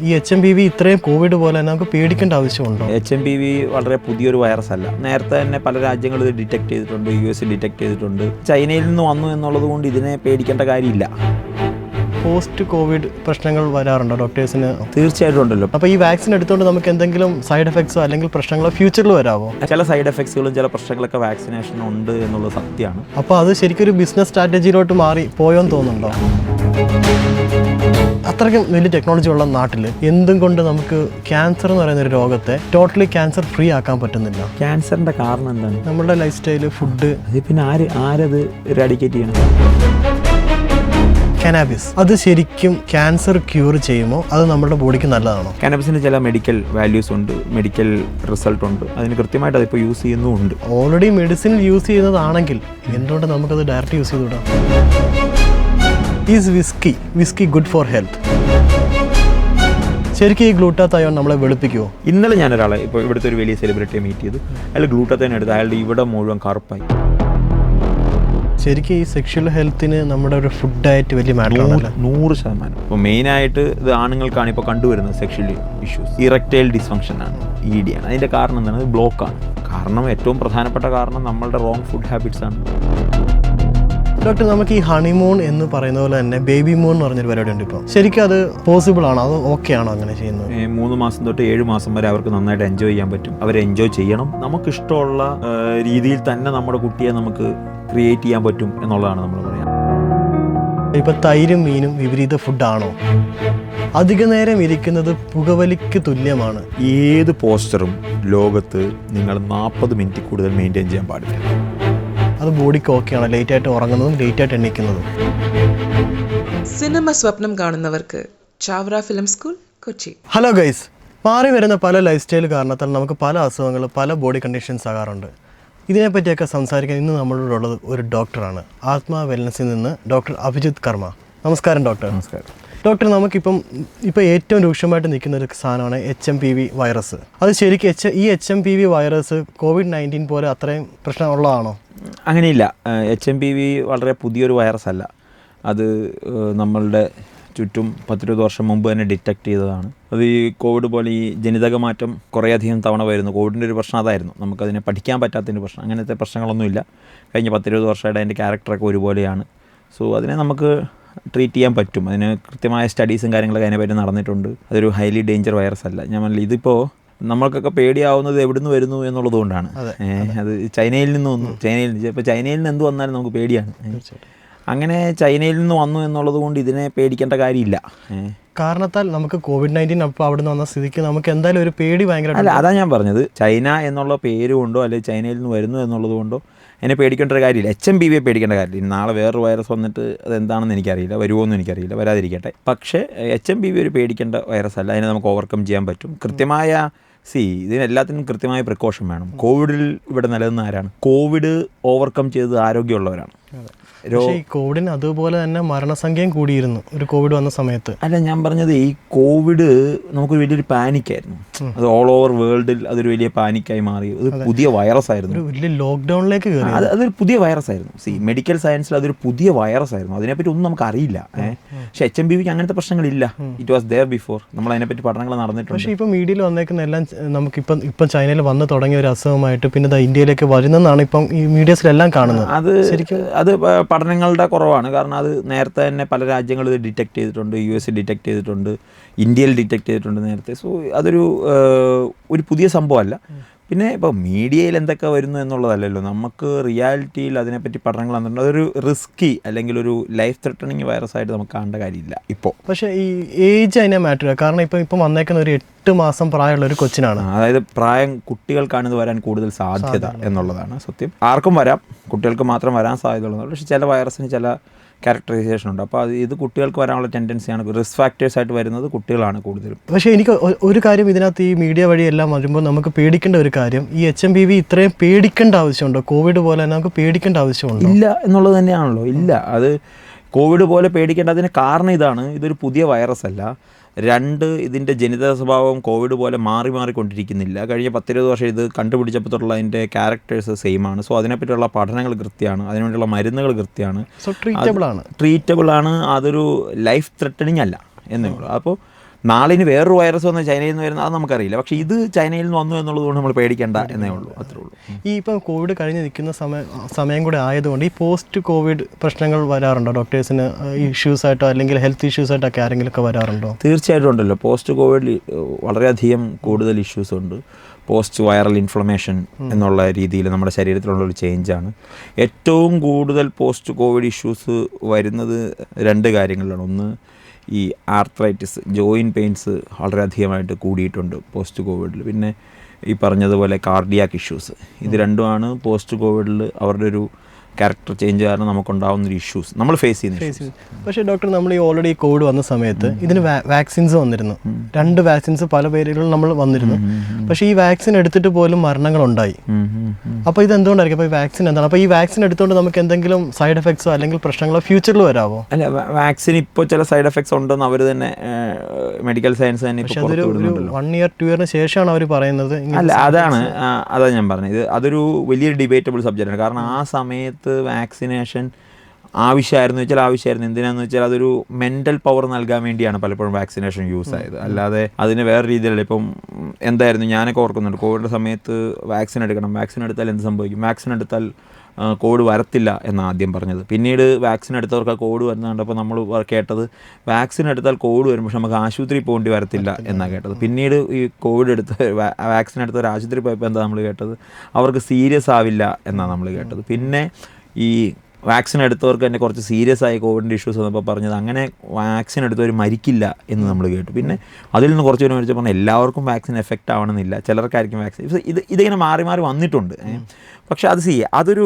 ഈ HMPV ഇത്രയും Covid പോലെ തന്നെ നമുക്ക് പേടിക്കേണ്ട ആവശ്യമുണ്ടോ? HMPV വളരെ പുതിയൊരു വൈറസ് അല്ല. നേരത്തെ തന്നെ പല രാജ്യങ്ങളും ഇത് ഡിറ്റക്ട് ചെയ്തിട്ടുണ്ട്. US ഡിറ്റക്ട് ചെയ്തിട്ടുണ്ട്. ചൈനയിൽ നിന്ന് വന്നു എന്നുള്ളത് കൊണ്ട് ഇതിനെ പേടിക്കേണ്ട കാര്യമില്ല. പോസ്റ്റ് കോവിഡ് പ്രശ്നങ്ങൾ വരാറുണ്ടോ ഡോക്ടേഴ്സിന്? തീർച്ചയായിട്ടും ഉണ്ടല്ലോ. അപ്പോൾ ഈ വാക്സിൻ എടുത്തുകൊണ്ട് നമുക്ക് എന്തെങ്കിലും സൈഡ് എഫക്ട്സോ അല്ലെങ്കിൽ പ്രശ്നങ്ങളോ ഫ്യൂച്ചറിൽ വരാമോ? ചില സൈഡ് എഫക്ട്സുകളും ചില പ്രശ്നങ്ങളൊക്കെ വാക്സിനേഷൻ ഉണ്ട് എന്നുള്ളത് സത്യമാണ്. അപ്പോൾ അത് ശരിക്കും ഒരു ബിസിനസ് സ്ട്രാറ്റജിയിലോട്ട് മാറി പോയോന്ന് തോന്നുന്നുണ്ടോ? അത്രയ്ക്കും വലിയ ടെക്നോളജി ഉള്ള നാട്ടിൽ എന്തും കൊണ്ട് നമുക്ക് ക്യാൻസർ എന്ന് പറയുന്ന ഒരു രോഗത്തെ ടോട്ടലി ക്യാൻസർ ഫ്രീ ആക്കാൻ പറ്റുന്നില്ല? ക്യാൻസറിന്റെ കാരണം എന്താണ്? നമ്മുടെ ലൈഫ് സ്റ്റൈല്, ഫുഡ്. പിന്നെ ആരത് ഇറാഡിക്കേറ്റ് ചെയ്യണം? കാനാബിസ് അത് ശരിക്കും ക്യാൻസർ ക്യൂർ ചെയ്യുമോ? അത് നമ്മുടെ ബോഡിക്ക് നല്ലതാണോ? കാനാബിസിന് ചില മെഡിക്കൽ വാല്യൂസ് ഉണ്ട്, മെഡിക്കൽ റിസൾട്ട് ഉണ്ട്. അതിന് കൃത്യമായിട്ട് അതിപ്പോൾ യൂസ് ചെയ്യുന്നുമുണ്ട്. ഓൾറെഡി മെഡിസിനിൽ യൂസ് ചെയ്യുന്നതാണെങ്കിൽ എന്തുകൊണ്ട് നമുക്കത് ഡയറക്റ്റ് യൂസ് ചെയ്തുകൂടാ? Is whisky good for health? ശരിക്കും ഈ ഗ്ലൂട്ടാത്തയോൺ നമ്മളെ വെളുപ്പിക്കുമോ? ഇന്നലെ ഞാനൊരാളെ ഇപ്പോൾ ഇവിടുത്തെ ഒരു വലിയ സെലിബ്രിറ്റിയെ മീറ്റ് ചെയ്തു. അയാൾ ഗ്ലൂട്ടാത്തയോൺ എടുത്ത് അയാളുടെ ഇവിടെ മുഴുവൻ കറുപ്പായി. ശരിക്കും ഈ സെക്ഷൽ ഹെൽത്തിന് നമ്മുടെ ഒരു ഫുഡ് ഡയറ്റ് വലിയ മാറ്റർ ആണല്ലോ. 100%. ഇപ്പോൾ മെയിനായിട്ട് ഇത് ആണുങ്ങൾക്കാണ് ഇപ്പോൾ കണ്ടുവരുന്നത് സെക്ഷൽ ഇഷ്യൂസ്. ഇറക്ടൈൽ ഡിസ്ഫങ്ഷൻ ആണ്, ED ആണ്. അതിൻ്റെ കാരണം എന്താണ്? ഇത് ബ്ലോക്കാണ്. കാരണം ഏറ്റവും പ്രധാനപ്പെട്ട കാരണം നമ്മളുടെ റോങ് ഫുഡ് ഹാബിറ്റ്സ് ആണ്. ഡോക്ടർ, നമുക്ക് ഈ ഹണിമൂൺ എന്ന് പറയുന്ന പോലെ തന്നെ ബേബി മൂൺ എന്ന് പറഞ്ഞൊരു പരിപാടി ഉണ്ട്. ഇപ്പോൾ ശരിക്കും അത് പോസിബിൾ ആണോ? അത് ഓക്കെ ആണോ അങ്ങനെ ചെയ്യുന്നത്? 3 മാസം തൊട്ട് 7 മാസം വരെ അവർക്ക് നന്നായിട്ട് എൻജോയ് ചെയ്യാൻ പറ്റും. അവർ എൻജോയ് ചെയ്യണം. നമുക്കിഷ്ടമുള്ള രീതിയിൽ തന്നെ നമ്മുടെ കുട്ടിയെ നമുക്ക് ക്രിയേറ്റ് ചെയ്യാൻ പറ്റും എന്നുള്ളതാണ് നമ്മൾ പറയാം. ഇപ്പം തൈരും മീനും വിപരീത ഫുഡാണോ? അധിക നേരം ഇരിക്കുന്നത് പുകവലിക്ക് തുല്യമാണ്. ഏത് പോസ്റ്ററും ലോകത്ത് നിങ്ങൾ 40 മിനിറ്റ് കൂടുതൽ മെയിൻറ്റെയിൻ ചെയ്യാൻ പാടില്ല. അത് ബോഡിക്ക് ഓക്കെയാണ്, ലേറ്റായിട്ട് ഉറങ്ങുന്നതും ലേറ്റായിട്ട് എണീക്കുന്നതും. സിനിമ സ്വപ്നം കാണുന്നവർക്ക് Chavara film school, Kochi. Hello guys, മാറി വരുന്ന പല ലൈഫ് സ്റ്റൈൽ കാരണത്താൽ നമുക്ക് പല അസുഖങ്ങൾ, പല ബോഡി കണ്ടീഷൻസ് ആകാറുണ്ട്. ഇതിനെപ്പറ്റിയൊക്കെ സംസാരിക്കാൻ ഇന്ന് നമ്മളോടുള്ളത് ഒരു ഡോക്ടറാണ്. ആത്മാ വെൽനസിൽ നിന്ന് ഡോക്ടർ അഭിജിത്ത് കർമ്മ. നമസ്കാരം ഡോക്ടർ. നമസ്കാരം ഡോക്ടർ. നമുക്കിപ്പോൾ ഏറ്റവും രൂക്ഷമായിട്ട് നിൽക്കുന്ന ഒരു സാധനമാണ് HMPV വൈറസ്. അത് ശരിക്കും ഈ HMPV വൈറസ് COVID-19 പോലെ അത്രയും പ്രശ്നമുള്ളതാണോ? അങ്ങനെയില്ല. HMPV വളരെ പുതിയൊരു വൈറസ് അല്ല. അത് നമ്മളുടെ ചുറ്റും 10-20 വർഷം മുമ്പ് തന്നെ ഡിറ്റക്ട് ചെയ്തതാണ്. അത് ഈ കോവിഡ് പോലെ ഈ ജനിതക മാറ്റം കുറേയധികം തവണ വരുന്നു. കോവിഡിൻ്റെ ഒരു പ്രശ്നം അതായിരുന്നു, നമുക്കതിനെ പഠിക്കാൻ പറ്റാത്തതിൻ്റെ പ്രശ്നം. അങ്ങനത്തെ പ്രശ്നങ്ങളൊന്നുമില്ല. കഴിഞ്ഞ 10-20 വർഷമായിട്ട് അതിൻ്റെ ക്യാരക്ടറൊക്കെ ഒരുപോലെയാണ്. സോ അതിനെ നമുക്ക് ട്രീറ്റ് ചെയ്യാൻ പറ്റും. അതിന് കൃത്യമായ സ്റ്റഡീസും കാര്യങ്ങളൊക്കെ അതിനെപ്പറ്റി നടന്നിട്ടുണ്ട്. അതൊരു ഹൈലി ഡേഞ്ചർ വൈറസ് അല്ല. ഞാൻ പറഞ്ഞില്ല, ഇതിപ്പോൾ നമ്മൾക്കൊക്കെ പേടിയാവുന്നത് എവിടെ നിന്ന് വരുന്നു എന്നുള്ളത് കൊണ്ടാണ്. അത് ചൈനയിൽ നിന്ന് വന്നു. ഇപ്പോൾ ചൈനയിൽ നിന്ന് എന്ത് വന്നാലും നമുക്ക് പേടിയാണ്. അങ്ങനെ ചൈനയിൽ നിന്ന് വന്നു എന്നുള്ളത് കൊണ്ട് ഇതിനെ പേടിക്കേണ്ട കാര്യമില്ല. കാരണത്താൽ നമുക്ക് COVID-19 അപ്പോൾ അവിടെ നിന്ന് വന്ന സ്ഥിതിക്ക് നമുക്ക് എന്തായാലും ഒരു പേടി ഭയങ്കര. അല്ല, അതാ ഞാൻ പറഞ്ഞത്. ചൈന എന്നുള്ള പേര് കൊണ്ടോ അല്ലെങ്കിൽ ചൈനയിൽ നിന്ന് വരുന്നു എന്നുള്ളത് കൊണ്ടോ അതിനെ പേടിക്കേണ്ട ഒരു കാര്യമില്ല. HMPV പേടിക്കേണ്ട കാര്യമില്ല. നാളെ വേറൊരു വൈറസ് വന്നിട്ട് അതെന്താണെന്ന് എനിക്കറിയില്ല, വരുമോയെന്ന് എനിക്കറിയില്ല, വരാതിരിക്കട്ടെ. പക്ഷേ HMPV ഒരു പേടിക്കേണ്ട വൈറസ് അല്ല. അതിനെ നമുക്ക് ഓവർകം ചെയ്യാൻ പറ്റും. കൃത്യമായ ഇതിനെല്ലാത്തിനും കൃത്യമായ പ്രിക്കോഷൻ വേണം. കോവിഡിൽ ഇവിടെ നിലനിന്ന ആരാണ്? കോവിഡ് ഓവർകം ചെയ്ത് ആരോഗ്യമുള്ളവരാണ്. പക്ഷേ ഈ കോവിഡിന് അതുപോലെ തന്നെ മരണസംഖ്യയും കൂടിയിരുന്നു ഒരു കോവിഡ് വന്ന സമയത്ത്. അല്ല, ഞാൻ പറഞ്ഞത് ഈ കോവിഡ് നമുക്കൊരു വലിയൊരു പാനിക്കായിരുന്നു. അത് ഓൾ ഓവർ വേൾഡിൽ അതൊരു വലിയ പാനിക്കായി മാറി. അത് പുതിയ വൈറസ് ആയിരുന്നു. വലിയ ലോക്ക്ഡൗണിലേക്ക് കയറി. അതൊരു പുതിയ വൈറസ് ആയിരുന്നു. മെഡിക്കൽ സയൻസിൽ അതൊരു പുതിയ വൈറസ് ആയിരുന്നു. അതിനെപ്പറ്റി ഒന്നും നമുക്ക് അറിയില്ല. പക്ഷെ HMPVക്ക് അങ്ങനത്തെ പ്രശ്നങ്ങളില്ല. It was there before. നമ്മൾ അതിനെപ്പറ്റി പഠനങ്ങൾ നടന്നിട്ടുണ്ട്. പക്ഷേ ഇപ്പം മീഡിയയിൽ വന്നേക്കുന്ന എല്ലാം നമുക്കിപ്പം ചൈനയിൽ വന്ന് തുടങ്ങിയ ഒരു അസുഖമായിട്ട് പിന്നെ ഇന്ത്യയിലേക്ക് വരുന്നതെന്നാണ് ഇപ്പം ഈ മീഡിയസിലെല്ലാം കാണുന്നത്. അത് ശരിക്കും അത് പഠനങ്ങളുടെ കുറവാണ്. കാരണം അത് നേരത്തെ തന്നെ പല രാജ്യങ്ങളും ഇത് ഡിറ്റക്ട് ചെയ്തിട്ടുണ്ട്. US ഡിറ്റക്ട് ചെയ്തിട്ടുണ്ട്, ഇന്ത്യയിൽ ഡിറ്റക്ട് ചെയ്തിട്ടുണ്ട് നേരത്തെ. സോ അതൊരു പുതിയ സംഭവമല്ല. പിന്നെ ഇപ്പോൾ മീഡിയയിൽ എന്തൊക്കെ വരുന്നു എന്നുള്ളതല്ലല്ലോ, നമുക്ക് റിയാലിറ്റിയിൽ അതിനെപ്പറ്റി പഠനങ്ങൾ വന്നിട്ടുണ്ട്. അതൊരു റിസ്കി അല്ലെങ്കിൽ ഒരു ലൈഫ് ത്രെട്ടണിങ് വൈറസ് ആയിട്ട് നമുക്ക് കാണേണ്ട കാര്യമില്ല ഇപ്പോൾ. പക്ഷേ ഈ ഏജ് അതിനെ മാറ്റർ. കാരണം ഇപ്പം വന്നേക്കുന്ന ഒരു 8 മാസം പ്രായമുള്ള ഒരു കൊച്ചിനാണ്. അതായത് പ്രായം കുട്ടികൾക്കാണ് ഇത് വരാൻ കൂടുതൽ സാധ്യത എന്നുള്ളതാണ് സത്യം. ആർക്കും വരാം, കുട്ടികൾക്ക് മാത്രം വരാൻ സാധ്യതയുള്ളതാണ്. പക്ഷേ ചില വൈറസിന് ചില ക്യാരക്ടറൈസേഷൻ ഉണ്ട്. അപ്പോൾ ഇത് കുട്ടികൾക്ക് വരാനുള്ള ടെൻഡൻസിയാണ്. റിസ്ക് ഫാക്ടേഴ്സ് ആയിട്ട് വരുന്നത് കുട്ടികളാണ് കൂടുതലും. പക്ഷേ എനിക്ക് ഒരു കാര്യം ഇതിനകത്ത് ഈ മീഡിയ വഴി എല്ലാം വരുമ്പോൾ നമുക്ക് പേടിക്കേണ്ട ഒരു കാര്യം, ഈ HMPV ഇത്രയും പേടിക്കേണ്ട ആവശ്യമുണ്ടോ? കോവിഡ് പോലെ തന്നെ നമുക്ക് പേടിക്കേണ്ട ആവശ്യമുണ്ടോ? ഇല്ല എന്നുള്ളത് തന്നെയാണല്ലോ. ഇല്ല, അത് കോവിഡ് പോലെ പേടിക്കേണ്ടതിന് കാരണം ഇതാണ്, ഇതൊരു പുതിയ വൈറസ് അല്ല. 2, ഇതിൻ്റെ ജനിതക സ്വഭാവം കോവിഡ് പോലെ മാറിക്കൊണ്ടിരിക്കുന്നില്ല. കഴിഞ്ഞ 10-20 വർഷം ഇത് കണ്ടുപിടിച്ചപ്പോൾ തൊട്ടുള്ള അതിൻ്റെ ക്യാരക്ടേഴ്സ് സെയിമാണ്. സോ അതിനെപ്പറ്റിയുള്ള പഠനങ്ങൾ കൃത്യമാണ്, അതിനുവേണ്ടിയുള്ള മരുന്നുകൾ കൃത്യമാണ്, സോ ട്രീറ്റബിൾ ആണ്. അതൊരു ലൈഫ് ത്രെട്ടണിങ് അല്ല എന്നേ ഉള്ളൂ. അപ്പോൾ നാളെ ഇനി വേറൊരു വൈറസ് വന്ന് ചൈനയിൽ നിന്ന് വരുന്നത് അത് നമുക്കറിയില്ല. പക്ഷേ ഇത് ചൈനയിൽ നിന്ന് വന്നു എന്നുള്ളതുകൊണ്ട് നമ്മൾ പേടിക്കേണ്ട എന്നേ ഉള്ളൂ, അത്രേ ഉള്ളൂ. ഈ ഇപ്പം കോവിഡ് കഴിഞ്ഞ് നിൽക്കുന്ന സമയം കൂടെ ആയതുകൊണ്ട് ഈ പോസ്റ്റ് കോവിഡ് പ്രശ്നങ്ങൾ വരാറുണ്ടോ ഡോക്ടേഴ്സിന്? ഇഷ്യൂസായിട്ടോ അല്ലെങ്കിൽ ഹെൽത്ത് ഇഷ്യൂസായിട്ടൊക്കെ ആരെങ്കിലുമൊക്കെ വരാറുണ്ടോ? തീർച്ചയായിട്ടും ഉണ്ടല്ലോ. പോസ്റ്റ് കോവിഡ് വളരെയധികം കൂടുതൽ ഇഷ്യൂസ് ഉണ്ട്. പോസ്റ്റ് വൈറൽ ഇൻഫ്ലമേഷൻ എന്നുള്ള രീതിയിൽ നമ്മുടെ ശരീരത്തിലുള്ളൊരു ചേഞ്ചാണ്. ഏറ്റവും കൂടുതൽ പോസ്റ്റ് കോവിഡ് ഇഷ്യൂസ് വരുന്നത് 2 കാര്യങ്ങളിലാണ്. ഒന്ന്, ഈ ആർത്രൈറ്റിസ്, ജോയിൻറ്റ് പെയിൻസ് വളരെയധികമായിട്ട് കൂടിയിട്ടുണ്ട് പോസ്റ്റ് കോവിഡിൽ. പിന്നെ ഈ പറഞ്ഞതുപോലെ കാർഡിയാക് ഇഷ്യൂസ്. ഇത് രണ്ടുമാണ് പോസ്റ്റ് കോവിഡിൽ അവരുടെ ഒരു ക്യാരക്ടർ ചേഞ്ച് കാരണം നമുക്കുണ്ടാകുന്നൊരു ഇഷ്യൂസ് നമ്മൾ ഫേസ് ചെയ്യുന്നത്. പക്ഷേ ഡോക്ടർ, നമ്മൾ ഈ ഓൾറെഡി കോവിഡ് വന്ന സമയത്ത് ഇതിന് വാക്സിൻസ് വന്നിരുന്നു. 2 വാക്സിൻസ് പല പേരുകളിൽ നമ്മൾ വന്നിരുന്നു. പക്ഷേ ഈ വാക്സിൻ എടുത്തിട്ട് പോലും മരണങ്ങളുണ്ടായി. അപ്പോൾ ഇത് എന്തുകൊണ്ടായിരിക്കും? അപ്പോൾ ഈ വാക്സിൻ എന്താണ്? അപ്പോൾ ഈ വാക്സിൻ എടുത്തുകൊണ്ട് നമുക്ക് എന്തെങ്കിലും സൈഡ് എഫക്ട്സോ അല്ലെങ്കിൽ പ്രശ്നങ്ങളോ ഫ്യൂച്ചറിൽ വരാമോ? അല്ല, വാക്സിൻ ഇപ്പോൾ ചില സൈഡ് എഫക്ട്സ് ഉണ്ടെന്ന് അവർ തന്നെ മെഡിക്കൽ സയൻസ് തന്നെ ഇപ്പോൾ പുറത്തു വിടുന്നുണ്ടല്ലോ. 1 year 2 year ശേഷമാണ് അവർ പറയുന്നത്. അല്ല, അതാണ് ഞാൻ പറഞ്ഞത്. അതൊരു വലിയൊരു ഡിബേറ്റബിൾ സബ്ജക്റ്റാണ്. കാരണം ആ സമയത്ത് വാക്സിനേഷൻ ആവശ്യമായിരുന്നു വെച്ചാൽ ആവശ്യമായിരുന്നു. എന്തിനാന്ന് വെച്ചാൽ അതൊരു മെൻ്റൽ പവർ നൽകാൻ വേണ്ടിയാണ് പലപ്പോഴും വാക്സിനേഷൻ യൂസ് ആയത്. അല്ലാതെ അതിന് വേറെ രീതിയിലല്ല. ഇപ്പം എന്തായിരുന്നു, ഞാനൊക്കെ ഓർക്കുന്നുണ്ട് കോവിഡിൻ്റെ സമയത്ത് വാക്സിൻ എടുക്കണം, വാക്സിൻ എടുത്താൽ എന്ത് സംഭവിക്കും, വാക്സിൻ എടുത്താൽ കോവിഡ് വരത്തില്ല എന്നാണ് ആദ്യം പറഞ്ഞത്. പിന്നീട് വാക്സിൻ എടുത്തവർക്ക് ആ കോവിഡ് വരുന്ന കണ്ടപ്പോൾ നമ്മൾ കേട്ടത് വാക്സിൻ എടുത്താൽ കോവിഡ് വരും പക്ഷെ നമുക്ക് ആശുപത്രി പോകേണ്ടി വരത്തില്ല എന്നാണ് കേട്ടത്. പിന്നീട് ഈ കോവിഡ് വാക്സിൻ എടുത്തവർ ആശുപത്രി പോയപ്പോൾ എന്താ നമ്മൾ കേട്ടത്, അവർക്ക് സീരിയസ് ആവില്ല എന്നാണ് നമ്മൾ കേട്ടത്. പിന്നെ ഈ വാക്സിൻ എടുത്തവർക്ക് തന്നെ കുറച്ച് സീരിയസ് ആയി കോവിഡിൻ്റെ ഇഷ്യൂസ് വന്നപ്പോൾ പറഞ്ഞത് അങ്ങനെ വാക്സിൻ എടുത്തവർ മരിക്കില്ല എന്ന് നമ്മൾ കേട്ടു. പിന്നെ അതിൽ നിന്ന് കുറച്ച് പേര് മരിച്ചപ്പോൾ എല്ലാവർക്കും വാക്സിൻ എഫക്റ്റ് ആവണമെന്നില്ല, ചിലർക്കായിരിക്കും വാക്സിൻ. ഇതിങ്ങനെ മാറി മാറി വന്നിട്ടുണ്ട്. പക്ഷേ അതൊരു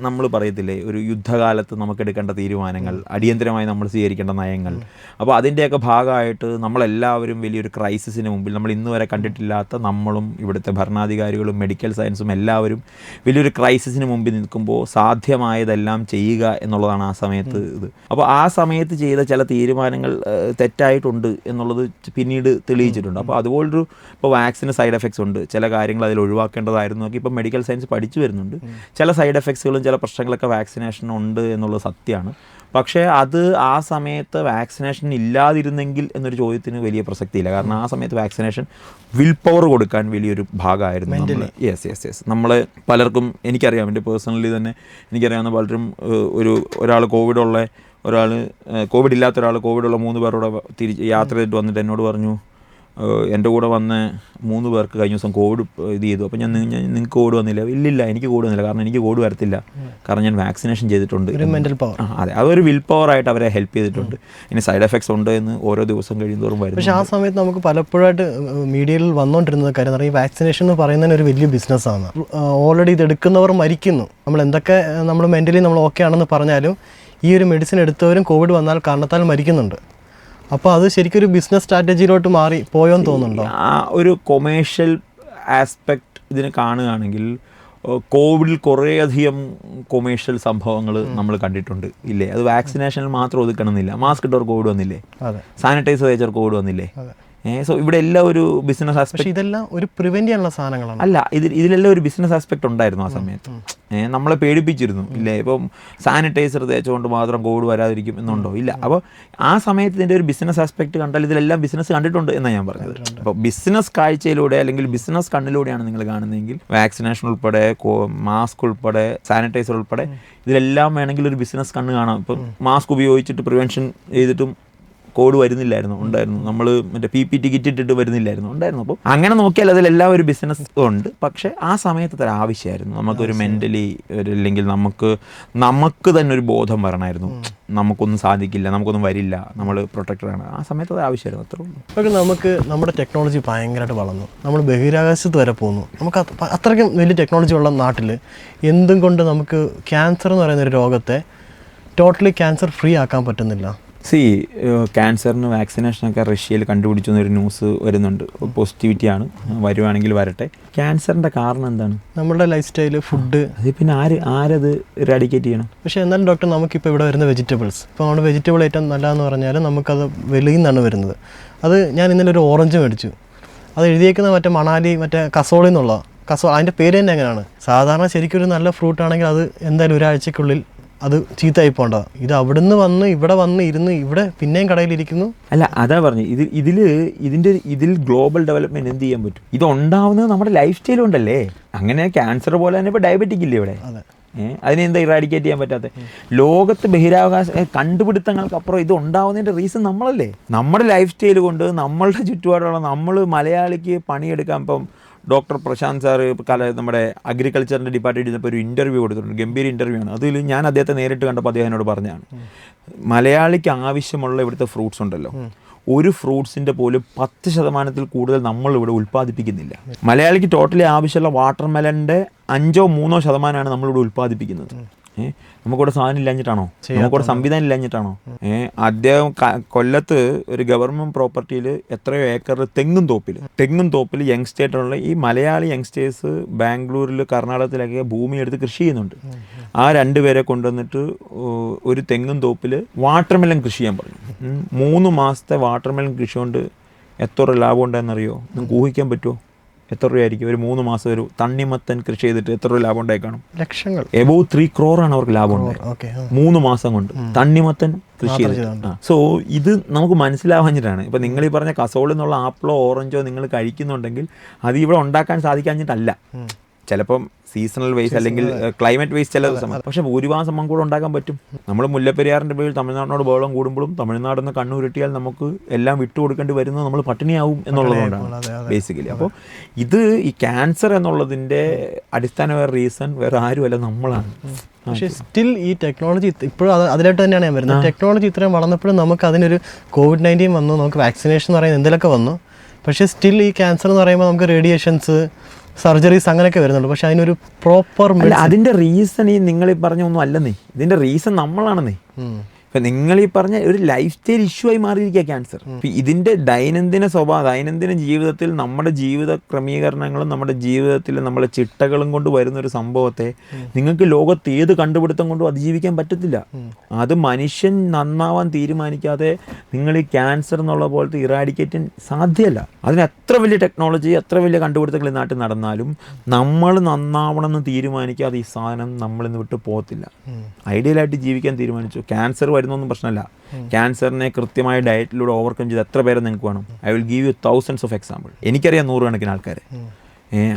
നമ്മൾ പറയത്തില്ലേ, ഒരു യുദ്ധകാലത്ത് നമുക്ക് എടുക്കേണ്ട തീരുമാനങ്ങൾ, അടിയന്തരമായി നമ്മൾ സ്വീകരിക്കേണ്ട നയങ്ങൾ. അപ്പോൾ അതിൻ്റെയൊക്കെ ഭാഗമായിട്ട് നമ്മളെല്ലാവരും വലിയൊരു ക്രൈസിസിന് മുമ്പിൽ, നമ്മൾ ഇന്ന് വരെ കണ്ടിട്ടില്ലാത്ത നമ്മളും ഇവിടുത്തെ ഭരണാധികാരികളും മെഡിക്കൽ സയൻസും എല്ലാവരും വലിയൊരു ക്രൈസിസിന് മുമ്പിൽ നിൽക്കുമ്പോൾ സാധ്യമായതെല്ലാം ചെയ്യുക എന്നുള്ളതാണ് ആ സമയത്ത് ഇത്. അപ്പോൾ ആ സമയത്ത് ചെയ്ത ചില തീരുമാനങ്ങൾ തെറ്റായിട്ടുണ്ട് എന്നുള്ളത് പിന്നീട് തെളിയിച്ചിട്ടുണ്ട്. അപ്പോൾ അതുപോലൊരു ഇപ്പോൾ വാക്സിന് സൈഡ് എഫക്ട്സ് ഉണ്ട്, ചില കാര്യങ്ങൾ അതിൽ ഒഴിവാക്കേണ്ടതായിരുന്നു. ഇപ്പോൾ മെഡിക്കൽ സയൻസ് പഠിച്ചു വരുന്നുണ്ട്. ചില സൈഡ് എഫക്ട്സുകളും ചില പ്രശ്നങ്ങളൊക്കെ വാക്സിനേഷൻ ഉണ്ട് എന്നുള്ളത് സത്യമാണ്. പക്ഷേ അത് ആ സമയത്ത് വാക്സിനേഷൻ ഇല്ലാതിരുന്നെങ്കിൽ എന്നൊരു ചോദ്യത്തിന് വലിയ പ്രസക്തിയില്ല. കാരണം ആ സമയത്ത് വാക്സിനേഷൻ വിൽ പവർ കൊടുക്കാൻ വലിയൊരു ഭാഗമായിരുന്നു. യെസ് നമ്മൾ പലർക്കും, എനിക്കറിയാം, എൻ്റെ പേഴ്സണലി തന്നെ എനിക്കറിയാവുന്ന പലരും ഒരാൾ കോവിഡ് ഇല്ലാത്ത ഒരാൾ കോവിഡുള്ള 3 പേരോടെ യാത്ര ചെയ്തിട്ട് വന്നിട്ട് എന്നോട് പറഞ്ഞു, എൻ്റെ കൂടെ വന്ന 3 പേർക്ക് കഴിഞ്ഞ ദിവസം കോവിഡ് ഇത് ചെയ്തു. അപ്പോൾ നിങ്ങൾക്ക് കോവിഡ് വന്നില്ല? ഇല്ലില്ല, എനിക്ക് കോവിഡ് വന്നില്ല, കാരണം എനിക്ക് കോവിഡ് വരത്തില്ല, കാരണം ഞാൻ വാക്സിനേഷൻ ചെയ്തിട്ടുണ്ട്. Mental power. അതെ, അതൊരു വിൽ പവറായിട്ട് അവരെ ഹെൽപ്പ് ചെയ്തിട്ടുണ്ട്. ഇനി സൈഡ് എഫക്ട്സ് ഉണ്ട് എന്ന് ഓരോ ദിവസം കഴിയുന്നതോറും വരും. പക്ഷേ ആ സമയത്ത് നമുക്ക് പലപ്പോഴായിട്ട് മീഡിയയിൽ വന്നുകൊണ്ടിരുന്നത് കാര്യം ഈ വാക്സിനേഷൻ എന്ന് പറയുന്നതിന് ഒരു വലിയ ബിസിനസ്സാണ്. ഓൾറെഡി ഇത് എടുക്കുന്നവർ മരിക്കുന്നു. നമ്മൾ എന്തൊക്കെ നമ്മൾ മെൻ്റലി നമ്മൾ ഓക്കെ ആണെന്ന് പറഞ്ഞാലും ഈ ഒരു മെഡിസിൻ എടുത്തവരും കോവിഡ് വന്നാൽ കാരണത്താൽ മരിക്കുന്നുണ്ട്. അപ്പോൾ അത് ശരിക്കും ഒരു ബിസിനസ് സ്ട്രാറ്റജിയിലോട്ട് മാറി പോയോന്ന് തോന്നുന്നുണ്ടോ? ആ ഒരു കൊമേഴ്ഷ്യൽ ആസ്പെക്റ്റ് ഇതിനെ കാണുകയാണെങ്കിൽ കോവിഡിൽ കുറേയധികം കൊമേഴ്ഷ്യൽ സംഭവങ്ങൾ നമ്മൾ കണ്ടിട്ടുണ്ട് ഇല്ലേ? അത് വാക്സിനേഷനിൽ മാത്രം ഒതുക്കണമെന്നില്ല. മാസ്ക് ഇട്ടവർ കോവിഡ് വന്നില്ലേ? സാനിറ്റൈസർ തേച്ചവർ കോവിഡ് വന്നില്ലേ? സോ ഇവിടെ എല്ലാം ഒരു ബിസിനസ് ആസ്പെക്ട്. ഇതെല്ലാം ഒരു പ്രിവെന്റ് ചെയ്യാനുള്ള സാധനങ്ങളാണ്. അല്ല, ഇതിലെല്ലാം ഒരു ബിസിനസ് ആസ്പെക്ട് ഉണ്ടായിരുന്നു ആ സമയത്ത്. നമ്മളെ പേടിപ്പിച്ചിരുന്നു ഇല്ലേ? ഇപ്പം സാനിറ്റൈസർ തേച്ചുകൊണ്ട് മാത്രം കോവിഡ് വരാതിരിക്കും എന്നുണ്ടോ? ഇല്ല. അപ്പോൾ ആ സമയത്ത് ഇതിൻ്റെ ഒരു ബിസിനസ് ആസ്പെക്ട് കണ്ടാൽ ഇതിലെല്ലാം ബിസിനസ് കണ്ടിട്ടുണ്ട് എന്നാണ് ഞാൻ പറഞ്ഞത്. അപ്പോൾ ബിസിനസ് കാഴ്ചയിലൂടെ അല്ലെങ്കിൽ ബിസിനസ് കണ്ണിലൂടെയാണ് നിങ്ങൾ കാണുന്നതെങ്കിൽ വാക്സിനേഷൻ ഉൾപ്പെടെ, മാസ്ക് ഉൾപ്പെടെ, സാനിറ്റൈസർ ഉൾപ്പെടെ ഇതിലെല്ലാം വേണമെങ്കിൽ ഒരു ബിസിനസ് കണ്ണ് കാണാം. ഇപ്പം മാസ്ക് ഉപയോഗിച്ചിട്ട് പ്രിവെൻഷൻ ചെയ്തിട്ടും കോവിഡ് വരുന്നില്ലായിരുന്നു, ഉണ്ടായിരുന്നു. നമ്മൾ മറ്റേ PPT കിറ്റ് ഇട്ടിട്ട് വരുന്നില്ലായിരുന്നു, ഉണ്ടായിരുന്നു. അപ്പോൾ അങ്ങനെ നോക്കിയാൽ അതിലെല്ലാം ഒരു ബിസിനസ് ഉണ്ട്. പക്ഷേ ആ സമയത്ത് അത്ര ആവശ്യമായിരുന്നു. നമുക്കൊരു മെൻ്റലി അല്ലെങ്കിൽ നമുക്ക് തന്നെ ഒരു ബോധം വരണമായിരുന്നു, നമുക്കൊന്നും സാധിക്കില്ല, നമുക്കൊന്നും വരില്ല, നമ്മൾ പ്രൊട്ടക്റ്റഡാണ്. ആ സമയത്ത് അത് ആവശ്യമായിരുന്നു, അത്രേ ഉള്ളൂ. അപ്പോൾ നമുക്ക് നമ്മുടെ ടെക്നോളജി ഭയങ്കരമായിട്ട് വളർന്നു, നമ്മൾ ബഹിരാകാശത്ത് വരെ പോകുന്നു. നമുക്ക് അത്രയ്ക്കും വലിയ ടെക്നോളജി ഉള്ള നാട്ടിൽ എന്തും കൊണ്ട് നമുക്ക് ക്യാൻസർ എന്ന് പറയുന്ന ഒരു രോഗത്തെ ടോട്ടലി ക്യാൻസർ ഫ്രീ ആക്കാൻ പറ്റുന്നില്ല? ക്യാൻസറിന് വാക്സിനേഷനൊക്കെ റഷ്യയിൽ കണ്ടുപിടിച്ചു എന്നൊരു ന്യൂസ് വരുന്നുണ്ട്. പോസിറ്റിവിറ്റിയാണ്, വരുവാണെങ്കിൽ വരട്ടെ. ക്യാൻസറിൻ്റെ കാരണം എന്താണ്? നമ്മുടെ ലൈഫ് സ്റ്റൈൽ, ഫുഡ്. അത് പിന്നെ ആരത് ഇറാഡിക്കേറ്റ് ചെയ്യണം? പക്ഷേ എന്നാലും ഡോക്ടർ, നമുക്കിപ്പോൾ ഇവിടെ വരുന്ന വെജിറ്റബിൾസ്, ഇപ്പോൾ നമ്മുടെ വെജിറ്റബിൾ ഏറ്റവും നല്ലതെന്ന് പറഞ്ഞാൽ നമുക്കത് വെളിയിൽ നിന്നാണ് വരുന്നത്. അത് ഞാൻ ഇന്നലെ ഒരു ഓറഞ്ച് മേടിച്ചു, അത് എഴുതിയേക്കുന്ന മറ്റേ മണാലി കസോളി എന്നുള്ള അതിൻ്റെ പേര് തന്നെ എങ്ങനെയാണ്? സാധാരണ ശരിക്കും ഒരു നല്ല ഫ്രൂട്ട് ആണെങ്കിൽ അത് എന്തായാലും ഒരാഴ്ചക്കുള്ളിൽ അത് ചീത്തയായി പോകേണ്ടതാണ്. ഇത് അവിടുന്ന് വന്ന് ഇവിടെ വന്ന് ഇരുന്ന് ഇവിടെ പിന്നെയും കടയിലിരിക്കുന്നു. അല്ല, അതാ പറഞ്ഞു, ഇതിൽ ഗ്ലോബൽ ഡെവലപ്മെന്റ് എന്ത് ചെയ്യാൻ പറ്റും? ഇത് ഉണ്ടാവുന്നത് നമ്മുടെ ലൈഫ് സ്റ്റൈൽ കൊണ്ടല്ലേ. അങ്ങനെ ക്യാൻസർ പോലെ തന്നെ ഇപ്പോൾ ഡയബറ്റിക് ഇല്ലേ ഇവിടെ? അതിനെന്താ ഇറാഡിക്കേറ്റ് ചെയ്യാൻ പറ്റാത്ത? ലോകത്ത് ബഹിരാകാശ കണ്ടുപിടുത്തങ്ങൾക്കപ്പുറം ഇത് ഉണ്ടാവുന്നതിൻ്റെ റീസൺ നമ്മളല്ലേ. നമ്മുടെ ലൈഫ് സ്റ്റൈൽ കൊണ്ട് നമ്മളുടെ ചുറ്റുപാടുള്ള നമ്മൾ മലയാളിക്ക് പണിയെടുക്കാൻ. ഇപ്പം ഡോക്ടർ പ്രശാന്ത് സാറ് നമ്മുടെ അഗ്രികൾച്ചറിൻ്റെ ഡിപ്പാർട്ട്മെൻറ്റിൽ ഇരുന്നപ്പോൾ ഒരു ഇൻ്റർവ്യൂ കൊടുത്തിട്ടുണ്ട്. ഗംഭീര ഇൻ്റർവ്യൂ ആണ്. അതിൽ ഞാൻ അദ്ദേഹത്തെ നേരിട്ട് കണ്ടപ്പോൾ അദ്ദേഹം എന്നോട് പറഞ്ഞതാണ്, മലയാളിക്ക് ആവശ്യമുള്ള ഇവിടുത്തെ ഫ്രൂട്ട്സ് ഉണ്ടല്ലോ, ഒരു ഫ്രൂട്ട്സിൻ്റെ പോലും 10% കൂടുതൽ നമ്മളിവിടെ ഉൽപ്പാദിപ്പിക്കുന്നില്ല. മലയാളിക്ക് ടോട്ടലി ആവശ്യമുള്ള വാട്ടർമെലൻ്റെ 5-3% നമ്മളിവിടെ ഉൽപ്പാദിപ്പിക്കുന്നത്. നമുക്കിവിടെ സാധനം ഇല്ലാഞ്ഞിട്ടാണോ? നമുക്കിവിടെ സംവിധാനം ഇല്ലാഞ്ഞിട്ടാണോ? അദ്ദേഹം കൊല്ലത്ത് ഒരു ഗവൺമെൻറ് പ്രോപ്പർട്ടിയിൽ എത്രയോ ഏക്കറിൽ തെങ്ങും തോപ്പിൽ യങ്സ്റ്റേറ്റുള്ള ഈ മലയാളി യങ്സ്റ്റേഴ്സ് ബാംഗ്ലൂരിൽ കർണാടകത്തിലൊക്കെ ഭൂമി എടുത്ത് കൃഷി ചെയ്യുന്നുണ്ട്. ആ 2 പേരെ കൊണ്ടുവന്നിട്ട് ഒരു തെങ്ങും തോപ്പിൽ വാട്ടർമെലൻ കൃഷി ചെയ്യാൻ പറഞ്ഞു. 3 മാസത്തെ വാട്ടർമെലൻ കൃഷി കൊണ്ട് എത്ര ലാഭം ഉണ്ടെന്നറിയോ? നിങ്ങൾക്ക് ഊഹിക്കാൻ പറ്റുമോ? എത്ര രൂപയായിരിക്കും ഒരു 3 മാസം ഒരു തണ്ണിമത്തൻ കൃഷി ചെയ്തിട്ട് എത്ര രൂപ ലാഭം ഉണ്ടായി കാണും? ലക്ഷങ്ങൾ. എബോവ് 3 crore ആണ് അവർക്ക് ലാഭം ഉണ്ടായത് 3 മാസം കൊണ്ട് തണ്ണിമത്തൻ കൃഷി ചെയ്തിട്ട്. സോ ഇത് നമുക്ക് മനസ്സിലാവാഞ്ഞിട്ടാണ്. ഇപ്പം നിങ്ങൾ ഈ പറഞ്ഞ കസോളിൽ നിന്നുള്ള ആപ്പിളോ ഓറഞ്ചോ നിങ്ങൾ കഴിക്കുന്നുണ്ടെങ്കിൽ അത് ഇവിടെ ഉണ്ടാക്കാൻ സാധിക്കാഞ്ഞിട്ടല്ല. ചിലപ്പം സീസണൽ വൈസ് അല്ലെങ്കിൽ ക്ലൈമറ്റ് വൈസ് ചില ദിവസം, പക്ഷെ ഭൂരിഭാഗം സംഭവം കൂടെ ഉണ്ടാക്കാൻ പറ്റും. നമ്മൾ മുല്ലപ്പെരിയാറിൻ്റെ പേരിൽ തമിഴ്നാടിനോട് ബഹളം കൂടുമ്പോഴും തമിഴ്നാട് നിന്ന് കണ്ണൂരിട്ടിയാൽ നമുക്ക് എല്ലാം വിട്ടുകൊടുക്കേണ്ടി വരുന്നത് നമ്മൾ പട്ടിണിയാവും എന്നുള്ളതുകൊണ്ടാണ് ബേസിക്കലി. അപ്പോൾ ഇത് ഈ ക്യാൻസർ എന്നുള്ളതിൻ്റെ അടിസ്ഥാനമായ റീസൺ വേറെ ആരുമല്ല, നമ്മളാണ്. പക്ഷേ സ്റ്റിൽ ഈ ടെക്നോളജി ഇപ്പോഴും അതിലായിട്ട് തന്നെയാണ് ഞാൻ വരുന്നത്. ടെക്നോളജി ഇത്രയും വളർന്നപ്പോഴും നമുക്ക് അതിനൊരു COVID-19 വന്നു, നമുക്ക് വാക്സിനേഷൻ എന്ന് പറയുന്നത് എന്തെങ്കിലുമൊക്കെ വന്നു. പക്ഷേ സ്റ്റിൽ ഈ ക്യാൻസർ എന്ന് പറയുമ്പോൾ നമുക്ക് റേഡിയേഷൻസ്, സർജറീസ് അങ്ങനെയൊക്കെ വരുന്നുണ്ട്. പക്ഷെ അതിനൊരു പ്രോപ്പർ അതിൻ്റെ റീസൺ ഈ നിങ്ങളീ പറഞ്ഞ ഒന്നും അല്ലെന്നേ. ഇതിൻ്റെ റീസൺ നമ്മളാണെന്നേ. ഇപ്പം നിങ്ങളീ പറഞ്ഞ ഒരു ലൈഫ് സ്റ്റൈൽ ഇഷ്യൂ ആയി മാറിയിരിക്കുക ക്യാൻസർ. ഇപ്പം ഇതിൻ്റെ ദൈനംദിന ജീവിതത്തിൽ നമ്മുടെ ജീവിത ക്രമീകരണങ്ങളും നമ്മുടെ ജീവിതത്തിൽ നമ്മളെ ചിട്ടകളും കൊണ്ട് വരുന്നൊരു സംഭവത്തെ നിങ്ങൾക്ക് ലോകത്ത് ഏത് കണ്ടുപിടുത്തം കൊണ്ടും അതിജീവിക്കാൻ പറ്റത്തില്ല. അത് മനുഷ്യൻ നന്നാവാൻ തീരുമാനിക്കാതെ നിങ്ങൾ ഈ ക്യാൻസർ എന്നുള്ള പോലത്തെ ഇറാഡിക്കേറ്റ് സാധ്യമല്ല. അതിന് എത്ര വലിയ ടെക്നോളജി, എത്ര വലിയ കണ്ടുപിടുത്തങ്ങൾ ഈ നാട്ടിൽ നടന്നാലും നമ്മൾ നന്നാവണം എന്ന് തീരുമാനിക്കാതെ ഈ സാധനം നമ്മളിന്ന് വിട്ട് പോകത്തില്ല. ഐഡിയലായിട്ട് ജീവിക്കാൻ തീരുമാനിച്ചു, ക്യാൻസർ വരുന്നൊന്നും പ്രശ്നമല്ല. ക്യാൻസറിനെ കൃത്യമായ ഡയറ്റിലൂടെ ഓവർകം ചെയ്ത് എത്ര പേരെ നിങ്ങൾക്ക് വേണം? I will give you thousands of example. എനിക്കറിയാം 100 കണക്കിന് ആൾക്കാരെ.